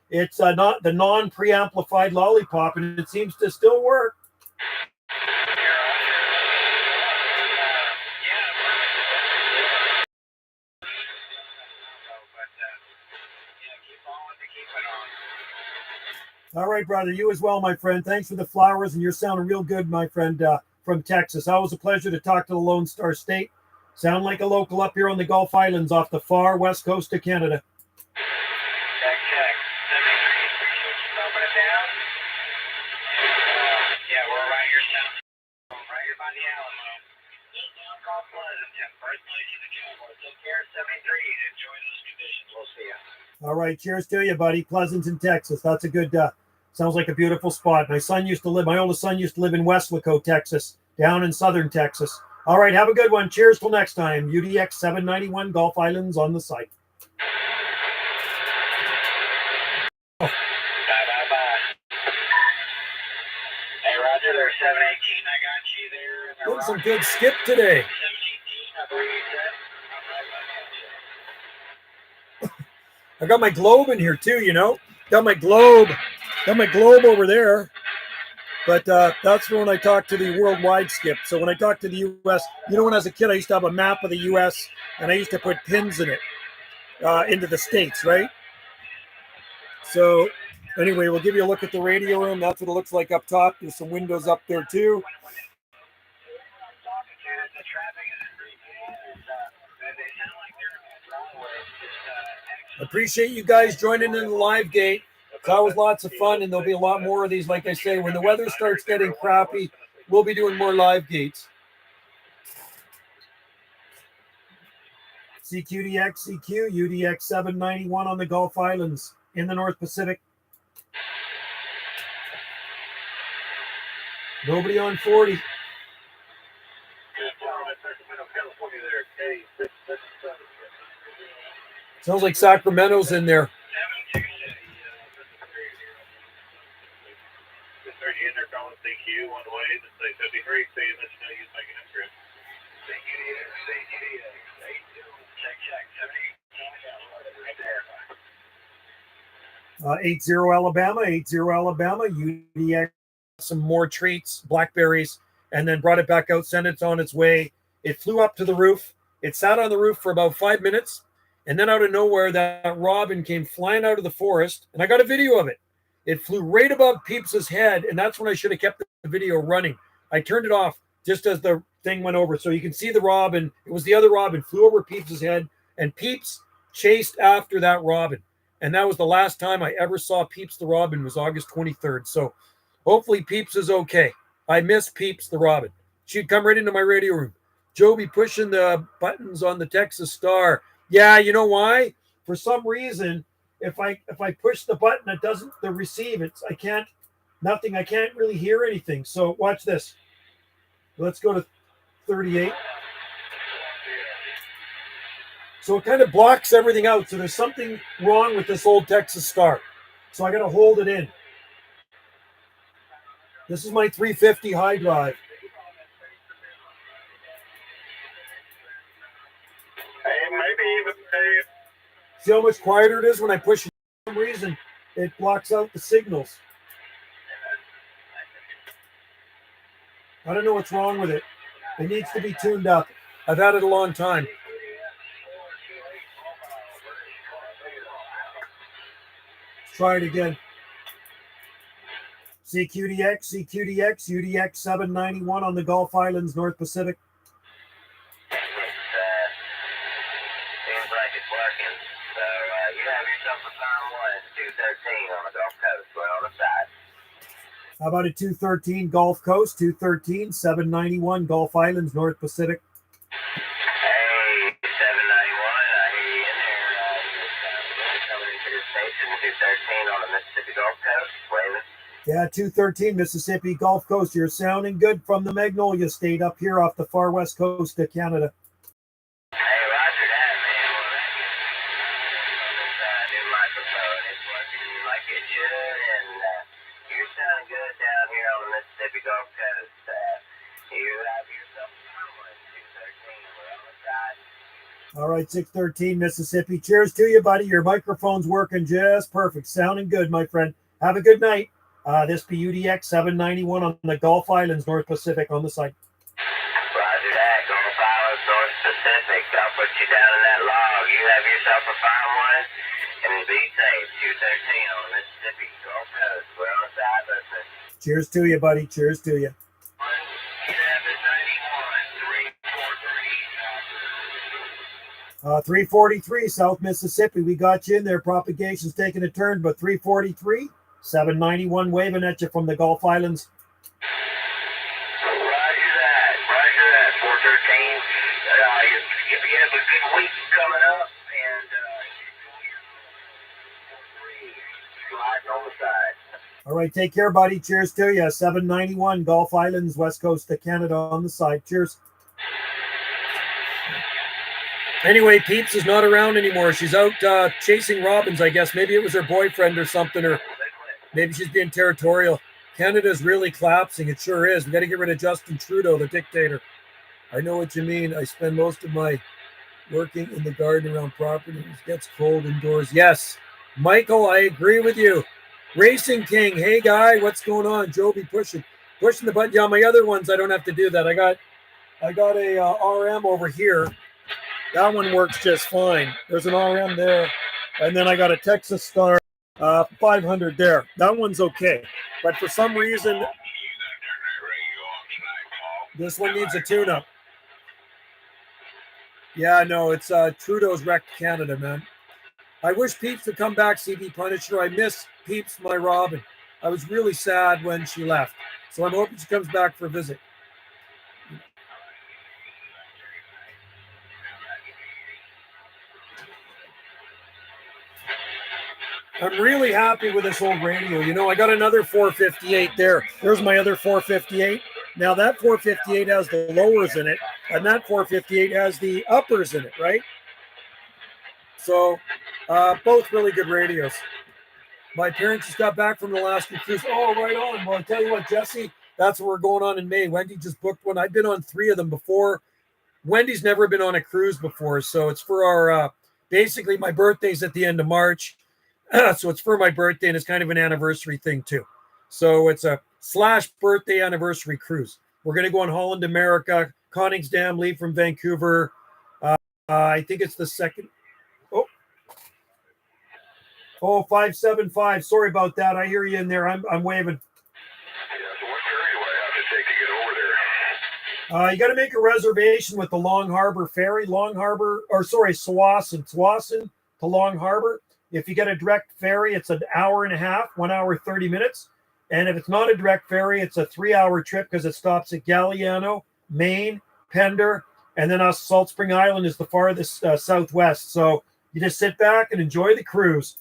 it's not the non-preamplified Lollipop, and it seems to still work. All right, brother. You as well, my friend. Thanks for the flowers, and you're sounding real good, my friend, from Texas. Always a pleasure to talk to the Lone Star State. Sound like a local up here on the Gulf Islands off the far west coast of Canada. Check. 73, open it down. Yeah, we're right here south, right here by the Alamo. Just down called Pleasanton, birthplace of the Cowboys. Take care, 73. Enjoy those conditions. We'll see you. All right, cheers to you, buddy. Pleasanton, Texas. That's a good, sounds like a beautiful spot. My oldest son used to live in Weslaco, Texas, down in southern Texas. All right, have a good one. Cheers till next time. UDX 791 Gulf Islands on the site. Bye. Hey, Roger, there's 718. I got you there. Doing some good Skip today. 718, I believe you said. I got my globe in here too, you know. Got my globe over there. But that's for when I talk to the worldwide Skip. So when I talk to the U.S., you know, when I was a kid, I used to have a map of the U.S. and I used to put pins in it into the states, right? So anyway, we'll give you a look at the radio room. That's what it looks like up top. There's some windows up there too. Appreciate you guys joining in the live gate. It's always lots of fun, and there'll be a lot more of these. Like I say, when the weather starts getting crappy, we'll be doing more live gates. CQDX, CQ, UDX 791 on the Gulf Islands in the North Pacific. Nobody on 40. Sounds like Sacramento's in there. 8-0 Alabama, 8-0 Alabama. UDX some more treats, blackberries, and then brought it back out, sent it on its way. It flew up to the roof. It sat on the roof for about 5 minutes, and then out of nowhere, that robin came flying out of the forest, and I got a video of it. It flew right above Peeps's head, and that's when I should have kept the video running. I turned it off just as the thing went over, so you can see the robin. It was the other robin, flew over Peeps's head, and Peeps chased after that robin. And that was the last time I ever saw Peeps the robin, was August 23rd. So hopefully Peeps is okay. I miss Peeps the robin. She'd come right into my radio room. Joby pushing the buttons on the Texas Star. Yeah, you know why? For some reason, if I push the button, it doesn't the receive. I can't really hear anything. So watch this. Let's go to 38. So it kind of blocks everything out. So there's something wrong with this old Texas Star. So I got to hold it in. This is my 350 high drive. See how much quieter it is when I push it? For some reason, it blocks out the signals. I don't know what's wrong with it. It needs to be tuned up. I've had it a long time. Let's try it again. CQDX, UDX 791 on the Gulf Islands, North Pacific. Seems like it's working. So you have yourself a time 213 on the Gulf Coast. We're on the side. How about a 213 Gulf Coast, 213, 791 Gulf Islands, North Pacific. Hey, 791, I hear you in there. You're coming into the station, 213 on the Mississippi Gulf Coast. Waving. Yeah, 213 Mississippi Gulf Coast. You're sounding good from the Magnolia State up here off the far west coast of Canada. Hey, roger that, man. Well, that gets on this new microphone. It's working like it should, and you're sounding good down here on the Mississippi Gulf Coast. You have yourself someone, 213. We're on the side. All right, 613 Mississippi. Cheers to you, buddy. Your microphone's working just perfect. Sounding good, my friend. Have a good night. This be UDX 791 on the Gulf Islands, North Pacific on the site. Roger that. Gulf Islands, North Pacific. I'll put you down in that log. You have yourself a fine one, and be safe. 213 on the Mississippi Gulf Coast. We're on the side listening. Cheers to you, buddy. Cheers to you. 791, 343. 343 South Mississippi. We got you in there. Propagation's taking a turn, but 343, 791 waving at you from the Gulf Islands. Roger that. 413. If you have a good week coming up, and sliding on the side. All right, take care, buddy. Cheers to you. 791 Gulf Islands, west coast of Canada on the side. Cheers. Anyway, Peeps is not around anymore. She's out chasing robins, I guess. Maybe it was her boyfriend or something, or maybe she's being territorial. Canada's really collapsing. It sure is. We got to get rid of Justin Trudeau, the dictator. I know what you mean. I spend most of my working in the garden around property. It gets cold indoors. Yes, Michael, I agree with you. Racing King, hey guy, what's going on? Joby pushing the button. Yeah, my other ones, I don't have to do that. I got a RM over here. That one works just fine. There's an RM there, and then I got a Texas Star 500 there. That one's okay, but for some reason, this one needs a tune-up. Yeah, no, it's Trudeau's wrecked Canada, man. I wish Peeps would come back, CB Punisher. I miss Peeps, my Robin. I was really sad when she left, so I'm hoping she comes back for a visit. I'm really happy with this old radio. You know, I got another 458 there. There's my other 458. Now that 458 has the lowers in it, and that 458 has the uppers in it, right? So both really good radios. My parents just got back from the last cruise. Oh, right on. Well, I'll tell you what, Jesse, that's what we're going on in May. Wendy just booked one. I've been on 3 of them before. Wendy's never been on a cruise before, so it's for our basically my birthday's at the end of March. So it's for my birthday, and it's kind of an anniversary thing too. So it's a / birthday anniversary cruise. We're going to go on Holland America, Koningsdam, leave from Vancouver. I think it's the second. Oh, 575. Sorry about that. I hear you in there. I'm waving. Yeah, so what ferry do I have to take to get over there? You got to make a reservation with the Long Harbor Ferry. Tsawwassen to Long Harbor. If you get a direct ferry, it's an hour and a half, 1 hour, 30 minutes. And if it's not a direct ferry, it's a 3-hour trip because it stops at Galliano, Maine, Pender, and then Salt Spring Island is the farthest southwest. So you just sit back and enjoy the cruise.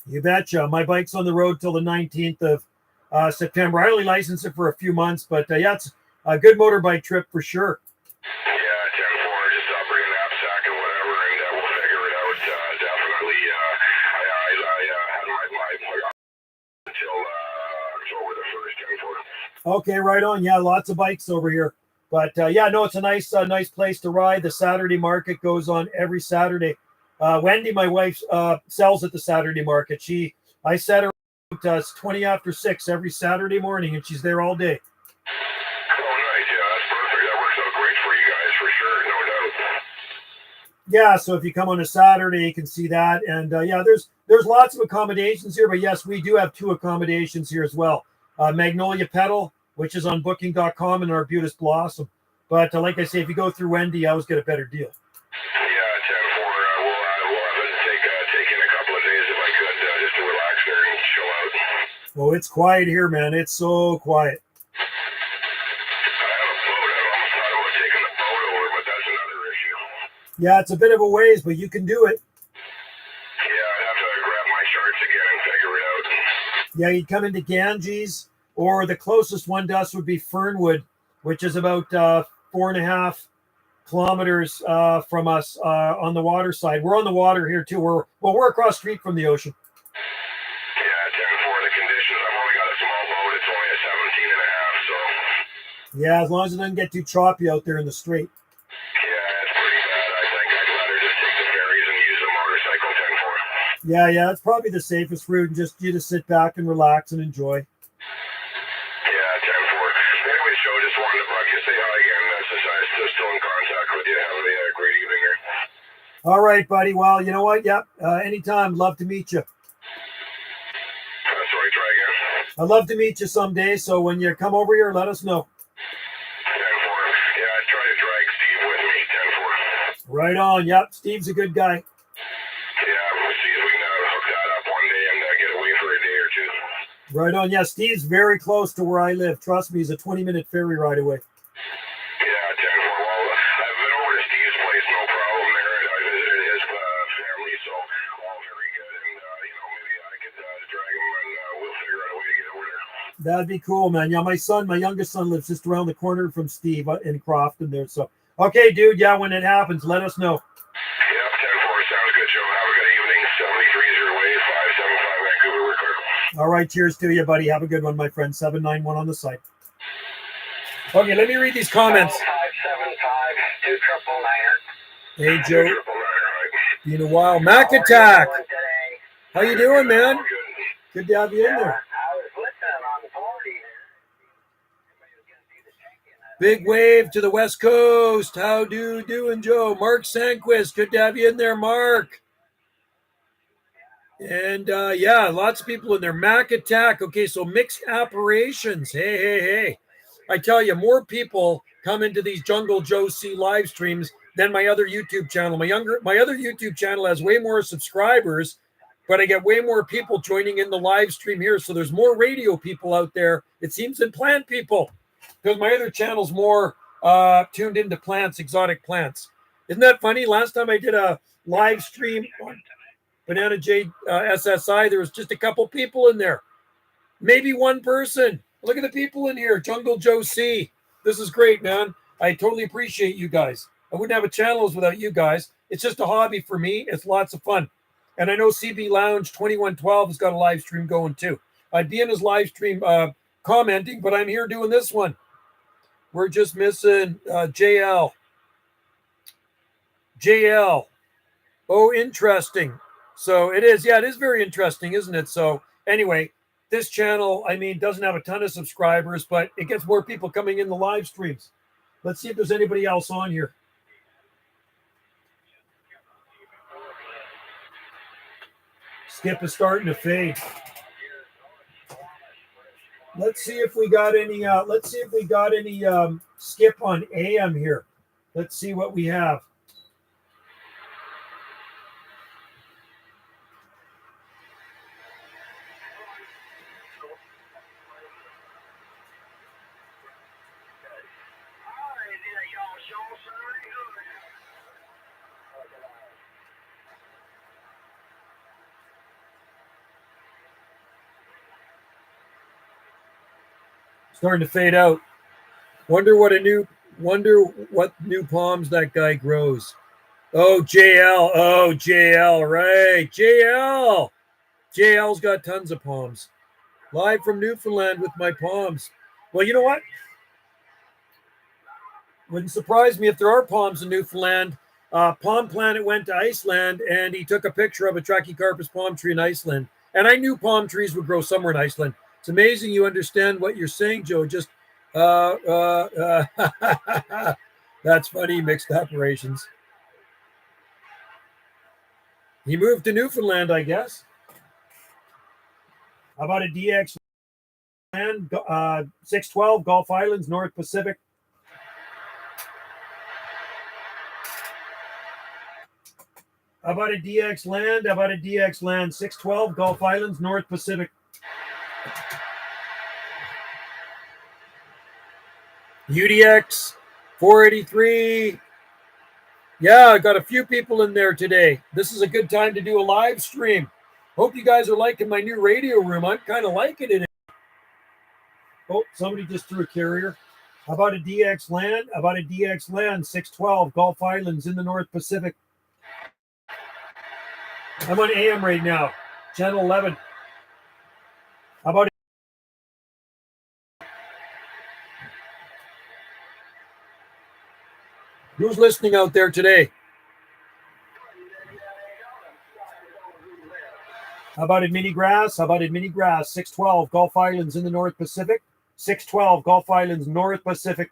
You betcha. My bike's on the road till the 19th of September. I only licensed it for a few months, but yeah, it's a good motorbike trip for sure. Yeah, 10-4, just bring a knapsack and whatever, and we'll figure it out. Definitely. I had my until October the 1st, 10-4. Okay, right on. Yeah, lots of bikes over here. But yeah, no, it's a nice place to ride. The Saturday market goes on every Saturday. Wendy, my wife, sells at the Saturday market. I set her out 20 after 6 every Saturday morning, and she's there all day. Oh, nice. Yeah, that's perfect. That works out great for you guys, for sure, no doubt. Yeah, so if you come on a Saturday, you can see that. And yeah, there's lots of accommodations here. But yes, we do have 2 accommodations here as well. Magnolia Pedal, which is on booking.com, and Arbutus Blossom. But like I say, if you go through Wendy, I always get a better deal. Oh, it's quiet here, man. It's so quiet. I have a boat. I almost thought about taking the boat over, but that's another issue. Yeah, it's a bit of a ways, but you can do it. Yeah, I'd have to grab my charts again and figure it out. Yeah, you'd come into Ganges, or the closest one to us would be Fernwood, which is about 4.5 kilometers from us on the water side. We're on the water here too. We're across the street from the ocean. Yeah, as long as it doesn't get too choppy out there in the strait. Yeah, it's pretty bad. I think I'd rather just take the ferries and use a motorcycle 10-4. Yeah, that's probably the safest route. And you just sit back and relax and enjoy. Yeah, 10-4. Anyway, Joe, just wanted to bug you, say hi again. Since I'm still in contact with you. Have a great evening here. All right, buddy. Well, you know what? Yep. Anytime. Love to meet you. Sorry, try again. I'd love to meet you someday. So when you come over here, let us know. Right on. Yep. Steve's a good guy. Yeah, we'll see if we can hook that up one day and get away for a day or two. Right on. Yeah, Steve's very close to where I live. Trust me, he's a 20-minute ferry ride away. Yeah, 10-4. Well, I've been over to Steve's place, no problem there. I visited his family, so all very good. And, maybe I could drag him and we'll figure out a way to get over there. That'd be cool, man. Yeah, my youngest son lives just around the corner from Steve in Crofton there, so... Okay, dude. Yeah, when it happens, let us know. Yep, 10-4. Sounds good, Joe. Have a good evening. 73's your way, 575 Vancouver, we're clear. All right, cheers to you, buddy. Have a good one, my friend. 791 on the site. Okay, let me read these comments. 575 Hey, Joe. 299, right? Been a while. Mac Attack. How you doing, man? Good to have you in there. Big wave to the West Coast. How do you doing, Joe? Mark Sanquist. Good to have you in there, Mark. And yeah, lots of people in there. Mac Attack. Okay, so mixed operations. Hey. I tell you, more people come into these Jungle Joe C live streams than my other YouTube channel. My other YouTube channel has way more subscribers, but I get way more people joining in the live stream here. So there's more radio people out there, it seems, than plant people. Because my other channel's more tuned into plants, exotic plants. Isn't that funny? Last time I did a live stream on Banana Jade SSI, there was just a couple people in there. Maybe one person. Look at the people in here. Jungle Joe C. This is great, man. I totally appreciate you guys. I wouldn't have a channel without you guys. It's just a hobby for me. It's lots of fun. And I know CB Lounge 2112 has got a live stream going too. I'd be in his live stream commenting, but I'm here doing this one. We're just missing JL. JL. Oh, interesting. So it is. Yeah, it is very interesting, isn't it? So anyway, this channel, I mean, doesn't have a ton of subscribers, but it gets more people coming in the live streams. Let's see if there's anybody else on here. Skip is starting to fade. Let's see if we got any. Skip on AM here. Let's see what we have. Starting to fade out. Wonder what new palms that guy grows. Oh, JL. Oh, JL. Right. JL. JL's got tons of palms. Live from Newfoundland with my palms. Well, you know what? Wouldn't surprise me if there are palms in Newfoundland. Palm Planet went to Iceland and he took a picture of a Trachycarpus palm tree in Iceland. And I knew palm trees would grow somewhere in Iceland. It's amazing you understand what you're saying, Joe. Just that's funny, mixed operations. He moved to Newfoundland, I guess. How about a DX land, 612 Gulf Islands, North Pacific. How about a DX land? How about a DX land, 612 Gulf Islands, North Pacific. UDX 483. Yeah, I got a few people in there today. This is a good time to do a live stream. Hope you guys are liking my new radio room. I'm kind of liking it. Oh, somebody just threw a carrier. How about a DX land? How about a DX land, 612 Gulf Islands in the North Pacific. I'm on AM right now, channel 11. How about who's listening out there today? How about in mini grass? How about in mini grass? 612 Gulf Islands in the North Pacific. 612 Gulf Islands, North Pacific.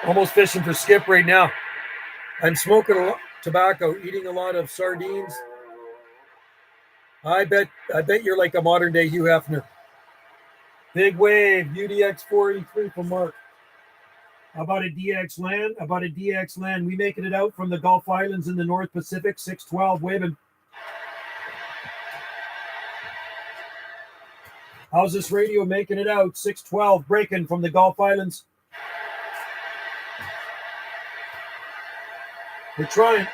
Almost fishing for Skip right now. I'm smoking a lot of tobacco, eating a lot of sardines. I bet you're like a modern day Hugh Hefner. Big wave, UDX 483 from Mark. How about a DX land? How about a DX land? We making it out from the Gulf Islands in the North Pacific, 612 waving. How's this radio making it out? 612 breaking from the Gulf Islands. We're trying.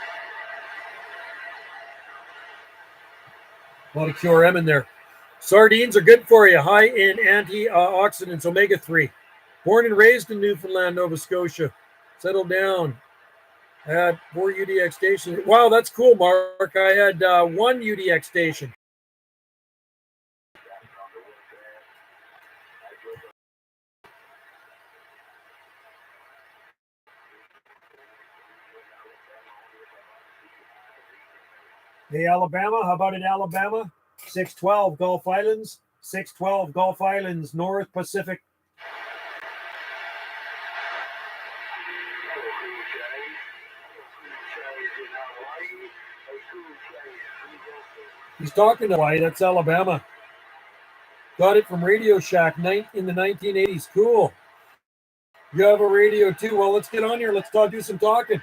A lot of QRM in there. Sardines are good for you. High in antioxidants, omega-3. Born and raised in Newfoundland, Nova Scotia. Settled down. I had 4 UDX stations. Wow, that's cool, Mark. I had 1 UDX station. Hey, Alabama. How about in Alabama? 612 Gulf Islands. 612 Gulf Islands, North Pacific. He's talking to Hawaii. That's Alabama. Got it from Radio Shack in the 1980s. Cool. You have a radio too. Well, let's get on here. Let's do some talking.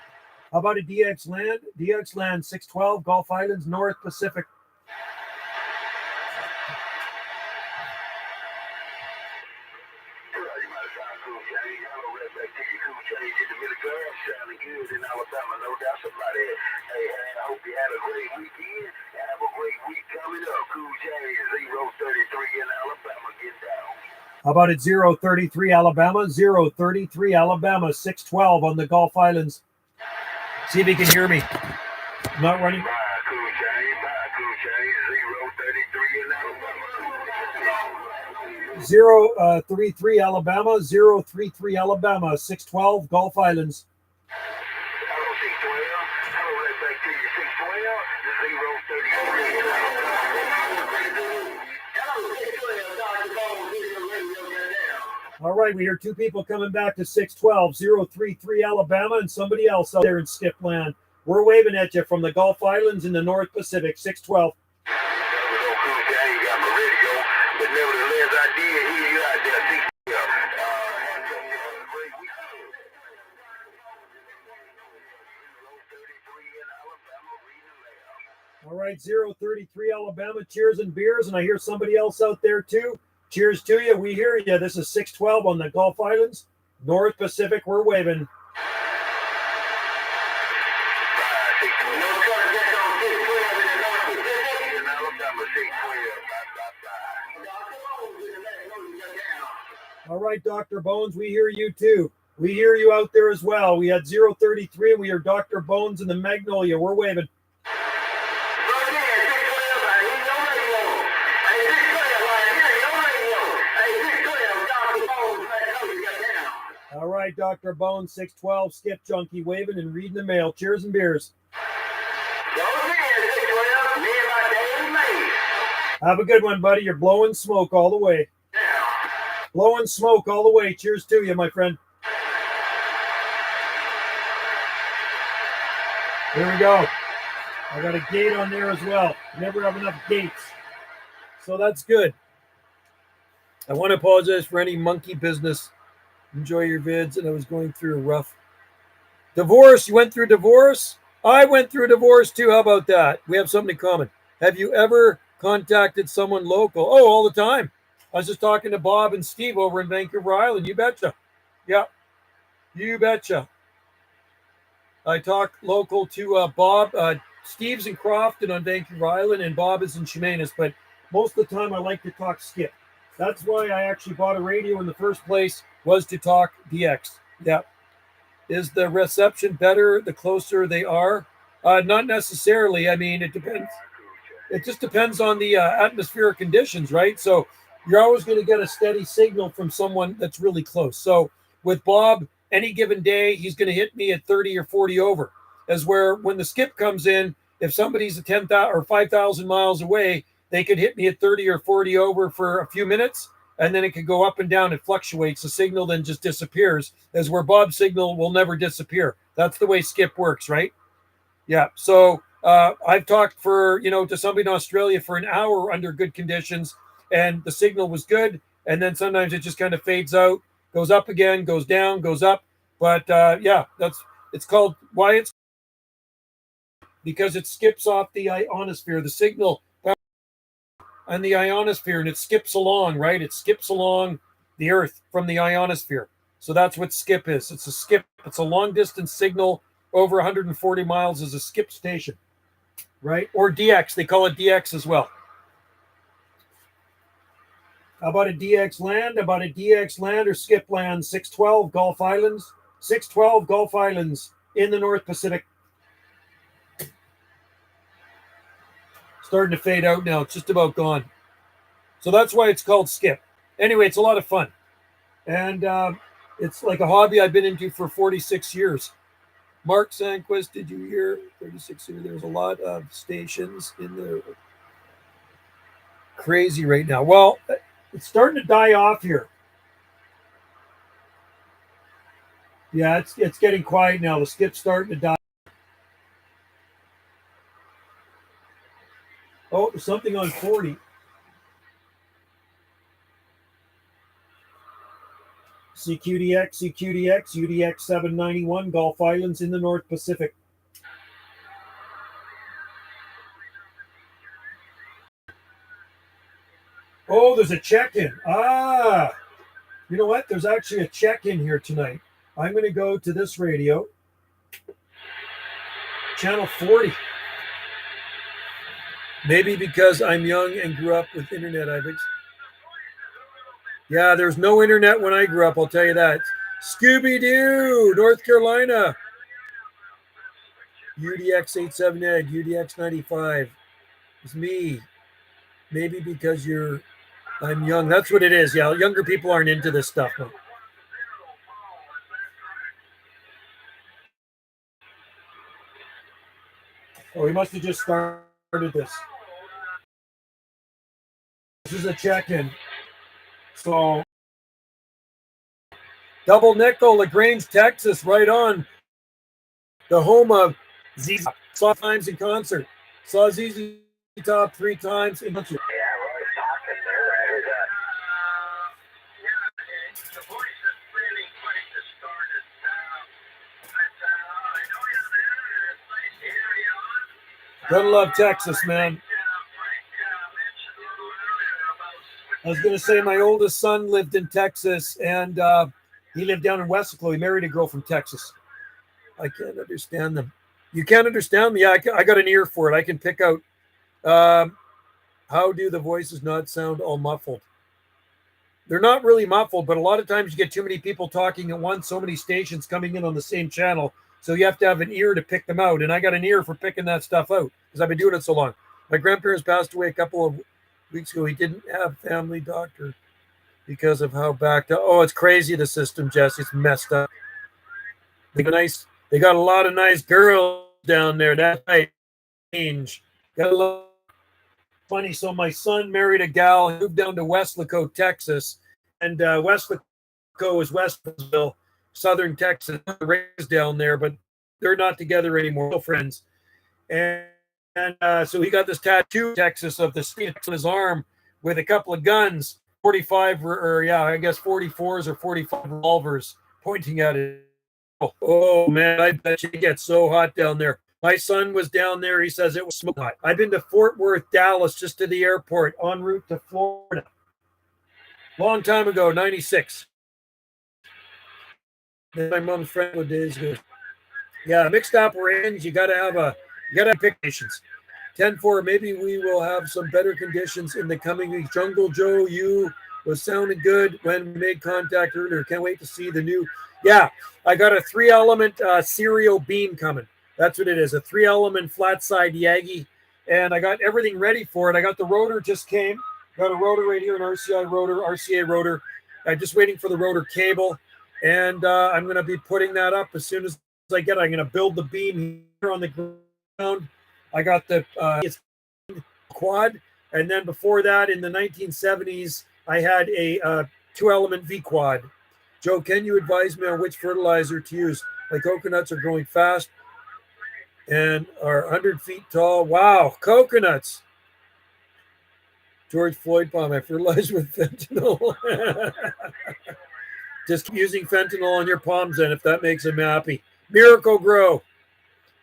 How about a DX land? DX land, 612 Gulf Islands, North Pacific. How about at 033 Alabama? 033 Alabama, 612 on the Gulf Islands. See if he can hear me. I'm not running. 033 Alabama, 033 Alabama, 612 Gulf Islands. Hello, 612. Hello, right back to you, 612, 033. Hello, 612, Dr. Bones, video radio down. All right, we hear two people coming back to 612, 033 Alabama, and somebody else out there in skipland. We're waving at you from the Gulf Islands in the North Pacific, 612. But nevertheless, I did hear you out there. All right, 033 Alabama, cheers and beers. And I hear somebody else out there too. Cheers to you. We hear you. This is 612 on the Gulf Islands, North Pacific. We're waving. All right, Dr. Bones, we hear you too. We hear you out there as well. We had 033 and we hear Dr. Bones in the Magnolia. We're waving. All right, Dr. Bones, 612, Skip Junkie, waving and reading the mail. Cheers and beers. Have a good one, buddy. You're blowing smoke all the way. Blowing smoke all the way. Cheers to you, my friend. Here we go. I got a gate on there as well. Never have enough gates. So that's good. I want to apologize for any monkey business. Enjoy your vids. And I was going through a rough divorce. You went through divorce? I went through a divorce too. How about that? We have something in common. Have you ever contacted someone local? Oh, all the time. I was just talking to Bob and Steve over in Vancouver Island. You betcha. Yeah, you betcha. I talk local to Bob. Steve's in Crofton on Vancouver Island, and Bob is in Chemainus. But most of the time, I like to talk skip. That's why I actually bought a radio in the first place, was to talk DX. Yeah. Is the reception better the closer they are? Not necessarily. I mean, it depends. It just depends on the atmospheric conditions, right? So you're always going to get a steady signal from someone that's really close. So with Bob, any given day, he's going to hit me at 30 or 40 over. As where when the skip comes in, if somebody's at 10,000 or 5,000 miles away, they could hit me at 30 or 40 over for a few minutes, and then it could go up and down. It fluctuates. The signal then just disappears, as where Bob's signal will never disappear. That's the way skip works, right? Yeah. So I've talked to somebody in Australia for an hour under good conditions, and the signal was good. And then sometimes it just kind of fades out, goes up again, goes down, goes up. But it's called why it's because it skips off the ionosphere, the signal and the ionosphere, and it skips along, right? It skips along the Earth from the ionosphere. So that's what skip is. It's a skip. It's a long distance signal over 140 miles is a skip station, right? Or DX. They call it DX as well. How about a DX land? About a DX land or skip land? 612 Gulf Islands. 612 Gulf Islands in the North Pacific. Starting to fade out now. It's just about gone. So that's why it's called skip. Anyway, it's a lot of fun. And it's like a hobby I've been into for 46 years. Mark Sanquist, did you hear? 36 years. There's a lot of stations in there. Crazy right now. Well, it's starting to die off here. Yeah, it's getting quiet now. The skip's starting to die. Oh, there's something on 40. CQDX, UDX 791, Gulf Islands in the North Pacific. Oh, there's a check-in. You know what? There's actually a check-in here tonight. I'm going to go to this radio. Channel 40. Maybe because I'm young and grew up with internet, Yeah, there's no internet when I grew up, I'll tell you that. Scooby-Doo, North Carolina. UDX 87 Egg, UDX 95. It's me. Maybe because you're I'm young. That's what it is. Yeah, younger people aren't into this stuff. No. Oh, we must have just started this. This is a check-in. So, double nickel, LaGrange, Texas, right on. The home of ZZ. Saw times in concert. Saw ZZ Top 3 times in concert. Yeah, Roy's talking there. I heard that. The voice is really quite distorted. I know you're there. It's nice to hear you on. Gotta love Texas, man. I was going to say my oldest son lived in Texas, and he lived down in Wesco. He married a girl from Texas. I can't understand them. You can't understand them? Yeah, I got an ear for it. I can pick out how do the voices not sound all muffled. They're not really muffled, but a lot of times you get too many people talking at once, so many stations coming in on the same channel. So you have to have an ear to pick them out. And I got an ear for picking that stuff out because I've been doing it so long. My grandparents passed away a couple of weeks ago. He didn't have family doctor because of how backed up. Oh, it's crazy, the system, Jesse. It's messed up. They got a lot of nice girls down there. That's right. Change. Got a lot. Funny. So my son married a gal, moved down to Wesco, Texas, and Wesco is Westville, southern Texas. Raised down there, but they're not together anymore. No friends. And so he got this tattoo in Texas of the state on his arm with a couple of guns, 45 or yeah, I guess 44s or 45 revolvers pointing at it. Oh man, I bet you it gets so hot down there. My son was down there. He says it was smoke hot. I've been to Fort Worth, Dallas, just to the airport, en route to Florida. Long time ago, 96. My mom's friend with days ago. Yeah, mixed operations. You gotta have pick stations. 10-4, maybe we will have some better conditions in the coming weeks. Jungle Joe, you was sounding good when we made contact earlier. Can't wait to see the new. Yeah, I got a 3-element serial beam coming. That's what it is, a 3-element flat side Yagi. And I got everything ready for it. I got the rotor just came. Got a rotor right here, an RCA rotor. I'm just waiting for the rotor cable. And I'm going to be putting that up as soon as I get it. I'm going to build the beam here on the ground. I got the quad. And then before that, in the 1970s, I had a 2-element V quad. Joe, can you advise me on which fertilizer to use? My coconuts are growing fast and are 100 feet tall. Wow, coconuts. George Floyd palm, I fertilize with fentanyl. Just keep using fentanyl on your palms then if that makes him happy. Miracle Grow.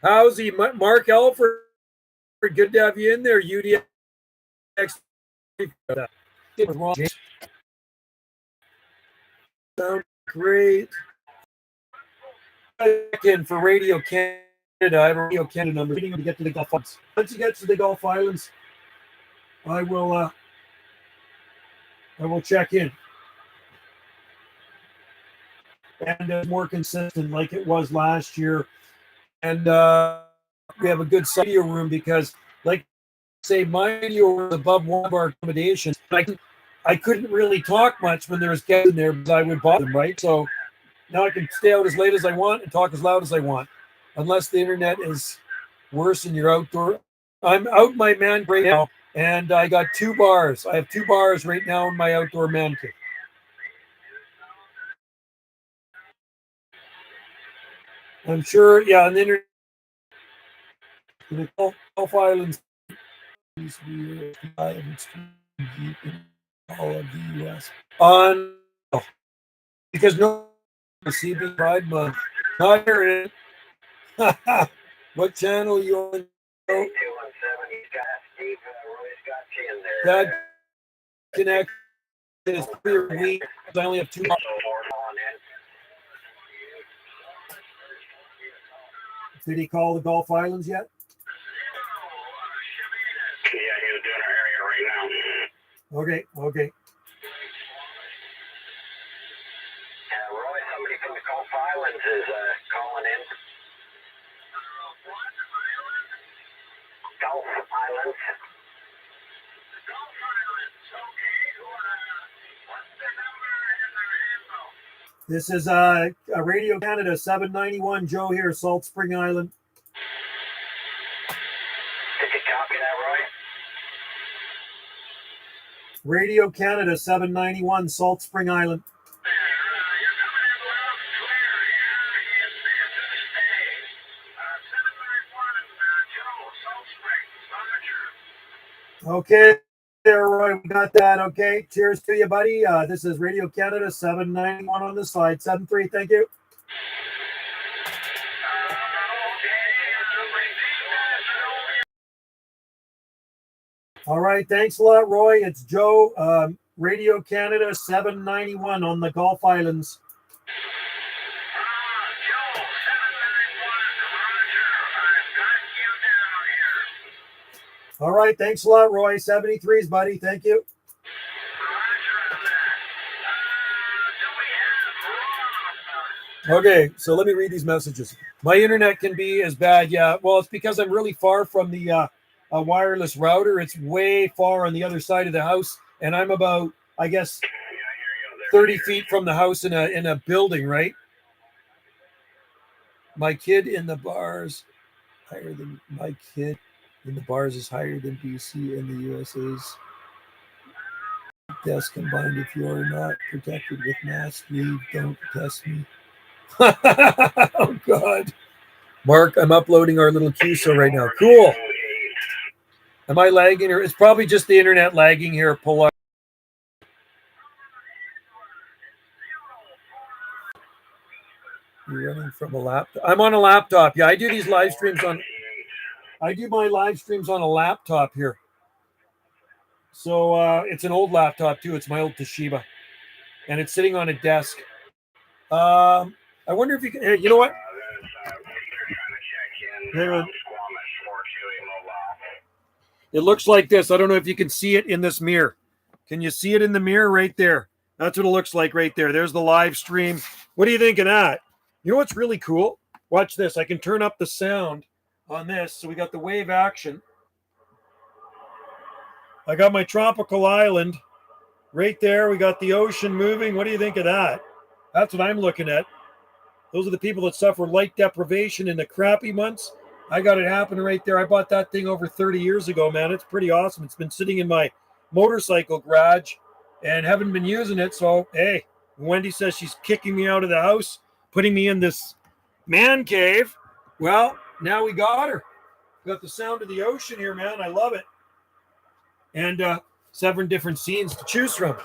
How's he? Mark Alford, good to have you in there. UDX. Sound great. In for Radio Canada. I have a Radio Canada number. Waiting to get to the Gulf Islands. Once you get to the Gulf Islands, I will check in. And it's more consistent like it was last year. And we have a good studio room because, like, say, my video was above one of our accommodations. I couldn't really talk much when there was guests in there because I would bother them, right? So now I can stay out as late as I want and talk as loud as I want, unless the internet is worse and you're outdoor. I'm out my man right now, and I got 2 bars. I have 2 bars right now in my outdoor man cave. I'm sure, yeah, on the internet, in the Gulf Islands, all of the U.S. On because no CB Pride Month. Not hearing it. What channel you on? That connect is clear week. I only have 2. Did he call the Gulf Islands yet? Yeah, he's doing our area right now. Okay. Roy, somebody from the Gulf Islands is calling in. Gulf Islands. Gulf Islands, okay. This is Radio Canada 791. Joe here, Salt Spring Island. Did you copy that, Roy? Radio Canada 791, Salt Spring Island. Okay, there, Roy, we got that. Okay, cheers to you, buddy. This is Radio Canada 791 on the slide. 73, thank you. All right, thanks a lot, Roy. It's Joe, Radio Canada 791 on the Gulf Islands. All right, thanks a lot, Roy. 73s, buddy. Thank you. Okay, so let me read these messages. My internet can be as bad. Yeah, well, it's because I'm really far from the wireless router. It's way far on the other side of the house, and I'm about, I guess, 30 feet from the house in a building, right? My kid in the bars higher than my kid in the bars is higher than BC and the USA's deaths combined. If you are not protected with mask, leave. Don't test me. Oh God, Mark, I'm uploading our little QSO right now. Cool. Am I lagging, or it's probably just the internet lagging here? Pull up. You're running from a laptop. I'm on a laptop. Yeah, I do these live streams on. I do my live streams on a laptop here. So it's an old laptop too. It's my old Toshiba, and it's sitting on a desk. I wonder if you can. You know what? Hang on. It looks like this. I don't know if you can see it in this mirror. Can you see it in the mirror right there? That's what it looks like right there. There's the live stream. What do you think of that? You know what's really cool? Watch this. I can turn up the sound on this. So we got the wave action. I got my tropical island right there. We got the ocean moving. What do you think of that? That's what I'm looking at. Those are the people that suffer light deprivation in the crappy months. I got it happening right there. I bought that thing over 30 years ago, man. It's pretty awesome. It's been sitting in my motorcycle garage and haven't been using it. So, hey, Wendy says she's kicking me out of the house, putting me in this man cave. Well, now we got her. Got the sound of the ocean here, man. I love it. And 7 different scenes to choose from.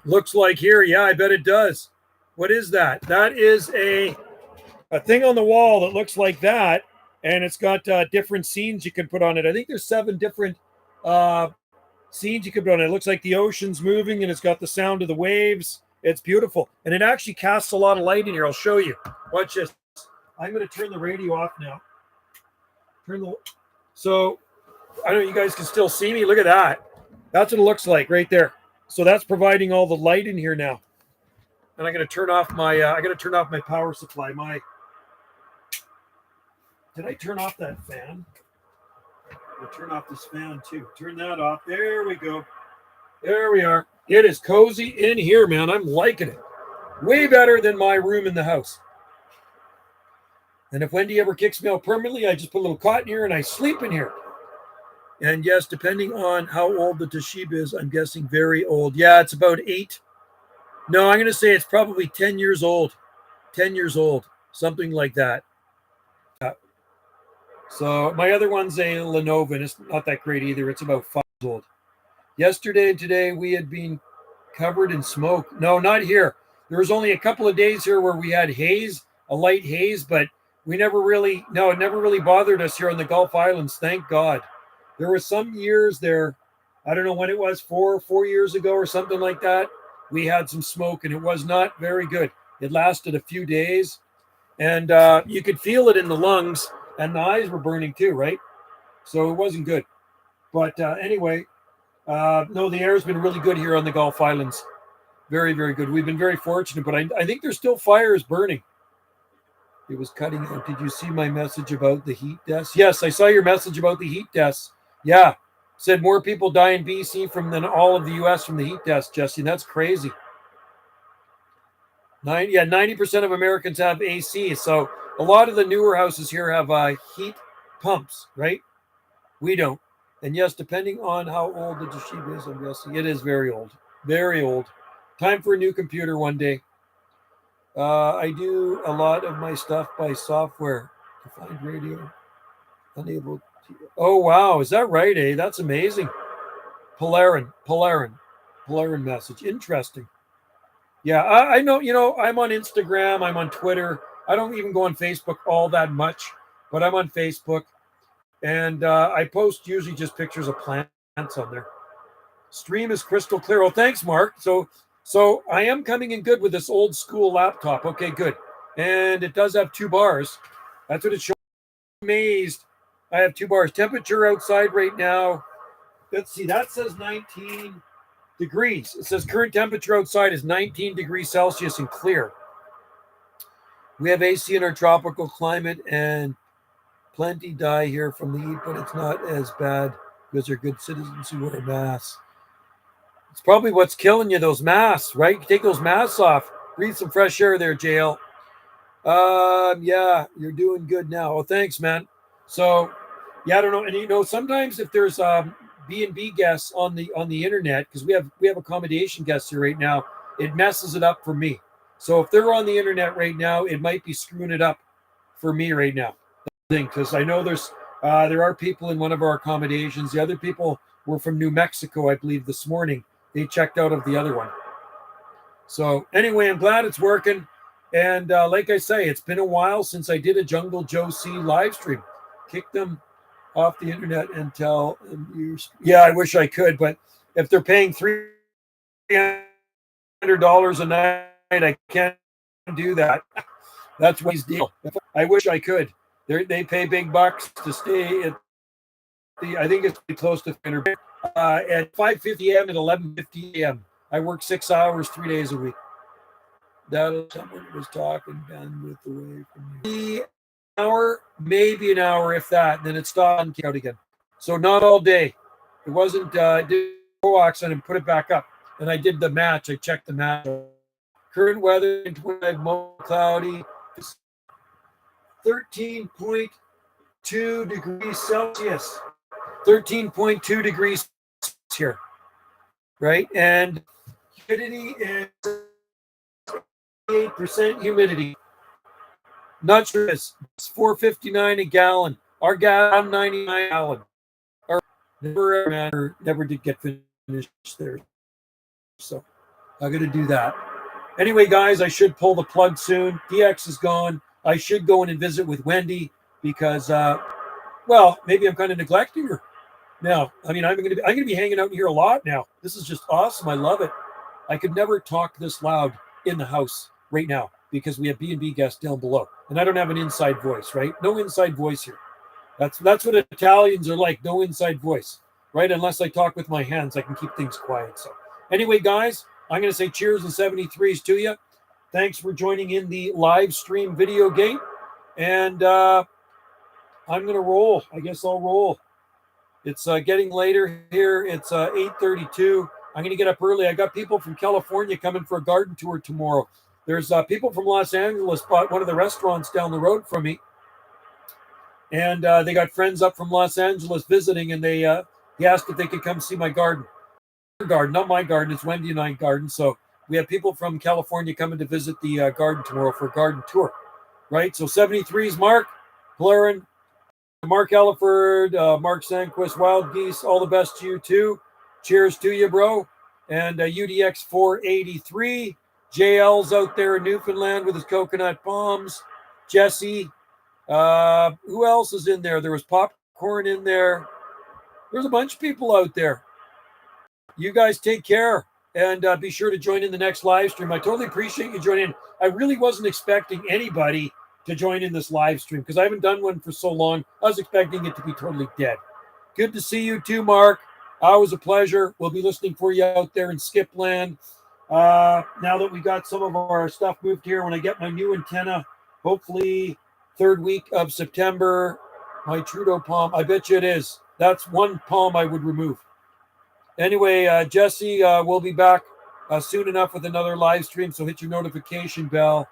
Looks like here. Yeah, I bet it does. What is that? That is a thing on the wall that looks like that. And it's got different scenes you can put on it. I think there's 7 different scenes you can put on it. It looks like the ocean's moving and it's got the sound of the waves. It's beautiful. And it actually casts a lot of light in here. I'll show you. Watch this. I'm going to turn the radio off now. So I don't know, you guys can still see me. Look at that. That's what it looks like right there. So that's providing all the light in here now. And I'm going to turn off my my power supply. Did I turn off that fan? I'll turn off this fan too. Turn that off. There we go. There we are. It is cozy in here, man. I'm liking it. Way better than my room in the house. And if Wendy ever kicks me out permanently, I just put a little cot in here and I sleep in here. And yes, depending on how old the Toshiba is, I'm guessing very old. Yeah, it's about 8. No, I'm going to say it's probably 10 years old. 10 years old, something like that. So my other one's a Lenovo, and it's not that great either. It's about 5 years old. Yesterday and today, we had been covered in smoke. No, not here. There was only a couple of days here where we had haze, a light haze, but it never really bothered us here on the Gulf Islands, thank God. There were some years there, I don't know when it was, 4 years ago or something like that, we had some smoke, and it was not very good. It lasted a few days, and you could feel it in the lungs, and the eyes were burning too, right? So it wasn't good. But anyway, no, the air's been really good here on the Gulf Islands. Very, very good. We've been very fortunate, but I think there's still fires burning. It was cutting out. Did you see my message about the heat deaths? Yes, I saw your message about the heat deaths. Yeah. Said more people die in BC than all of the U.S. from the heat deaths, Jesse. And that's crazy. 90% of Americans have AC. So a lot of the newer houses here have heat pumps, right? We don't. And yes, depending on how old the Toshiba is, I'm guessing it is very old. Very old. Time for a new computer one day. I do a lot of my stuff by software to find radio. Unable to. Oh, wow. Is that right, eh? That's amazing. Polarin message. Interesting. Yeah, I know, I'm on Instagram, I'm on Twitter. I don't even go on Facebook all that much, but I'm on Facebook. And I post usually just pictures of plants on there. Stream is crystal clear. Oh, thanks, Mark. So I am coming in good with this old school laptop. Okay, good. And it does have 2 bars. That's what it shows. I'm amazed. I have 2 bars. Temperature outside right now. Let's see. That says 19 degrees. It says current temperature outside is 19 degrees Celsius and clear. We have AC in our tropical climate and plenty die here from the heat, but it's not as bad because they're good citizens who wear masks. It's probably what's killing you, those masks, right? Take those masks off. Breathe some fresh air there, JL. Yeah, you're doing good now. Oh, thanks, man. So, yeah, I don't know. And sometimes if there's B&B guests on the internet, because we have accommodation guests here right now, it messes it up for me. So if they're on the internet right now, it might be screwing it up for me right now. Because I know there are people in one of our accommodations. The other people were from New Mexico, I believe, this morning. They checked out of the other one. So anyway, I'm glad it's working. And like I say, it's been a while since I did a Jungle Joe C live stream. Kick them off the internet and tell them yeah, I wish I could, but if they're paying $300 a night, I can't do that. That's what he's deal. I wish I could. They pay big bucks to stay at I think it's close to 300 at 5:50 a.m. and 11:50 a.m. I work 6 hours, 3 days a week. That someone was talking bandwidth away from you. Hour, maybe an hour, if that. Then it stopped out again. So not all day. It wasn't. Did coax and put it back up. And I did the match. I checked the match. Current weather in 25 more cloudy. 13.2 degrees Celsius. 13.2 degrees here, right? And humidity is 8% humidity. Not sure it's $4.59 a gallon. Our gallon 99 gallon. Our never did get finished there, so I got to do that. Anyway, guys, I should pull the plug soon. DX is gone. I should go in and visit with Wendy because, well, maybe I'm kind of neglecting her now. I mean, I'm going to be hanging out here a lot now. This is just awesome. I love it. I could never talk this loud in the house right now because we have B&B guests down below, and I don't have an inside voice, right? No inside voice here. That's what Italians are like. No inside voice, right? Unless I talk with my hands, I can keep things quiet. So, anyway, guys, I'm going to say cheers and 73s to you. Thanks for joining in the live stream video gate. And I'm going to roll. I guess I'll roll. It's getting later here. It's 8:32. I'm going to get up early. I got people from California coming for a garden tour tomorrow. There's people from Los Angeles bought one of the restaurants down the road from me. And they got friends up from Los Angeles visiting, and he asked if they could come see my garden. Garden, not my garden. It's Wendy and I garden. So we have people from California coming to visit the garden tomorrow for a garden tour, right? So 73s, Mark, Blaren, Mark Elliford, Mark Sanquist, Wild Geese, all the best to you too. Cheers to you, bro. And UDX 483, JL's out there in Newfoundland with his coconut palms. Jesse, who else is in there? There was popcorn in there. There's a bunch of people out there. You guys take care and be sure to join in the next live stream. I totally appreciate you joining in. I really wasn't expecting anybody to join in this live stream because I haven't done one for so long. I was expecting it to be totally dead. Good to see you too, Mark. Always a pleasure. We'll be listening for you out there in Skipland. Now that we got some of our stuff moved here, when I get my new antenna, hopefully third week of September, my Trudeau palm, I bet you it is. That's one palm I would remove. Anyway, Jesse, we'll be back soon enough with another live stream. So hit your notification bell.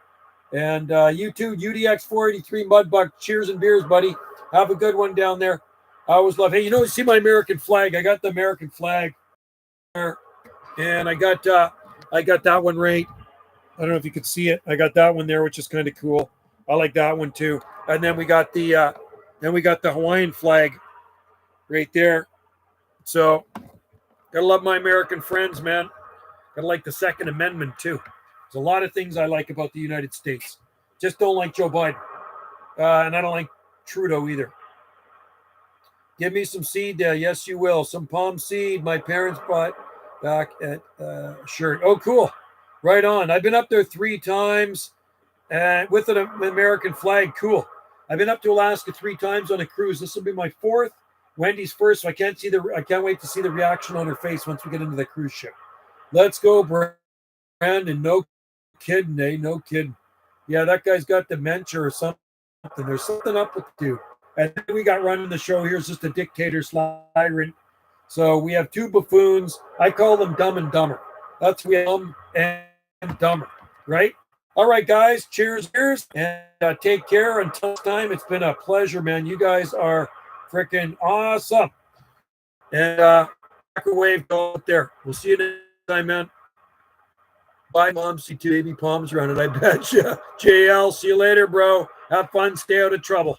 And you too, UDX 483 Mudbuck. Cheers and beers, buddy. Have a good one down there. I always love. Hey, you see my American flag? I got the American flag there, and I got that one right. I don't know if you could see it. I got that one there, which is kind of cool. I like that one too. And then we got the Hawaiian flag right there. So gotta love my American friends, man. Gotta like the Second Amendment too. There's a lot of things I like about the United States. Just don't like Joe Biden, and I don't like Trudeau either. Give me some seed. Yes, you will. Some palm seed. My parents bought back at shirt. Oh, cool. Right on. I've been up there 3 times with an American flag. Cool. I've been up to Alaska 3 times on a cruise. This will be my 4th. Wendy's first. So I can't wait to see the reaction on her face once we get into the cruise ship. Let's go, Brandon. No kidding, eh? No kidding. Yeah, that guy's got dementia or something. There's something up with the dude. And then we got running the show. Here's just a dictator sliding. So we have 2 buffoons. I call them Dumb and Dumber. That's dumb and dumber, right? All right, guys. Cheers, and take care. Until next time, it's been a pleasure, man. You guys are freaking awesome. And microwave go out there. We'll see you next time, man. Bye, Mom. See 2 baby palms around it, I bet you. JL, see you later, bro. Have fun. Stay out of trouble.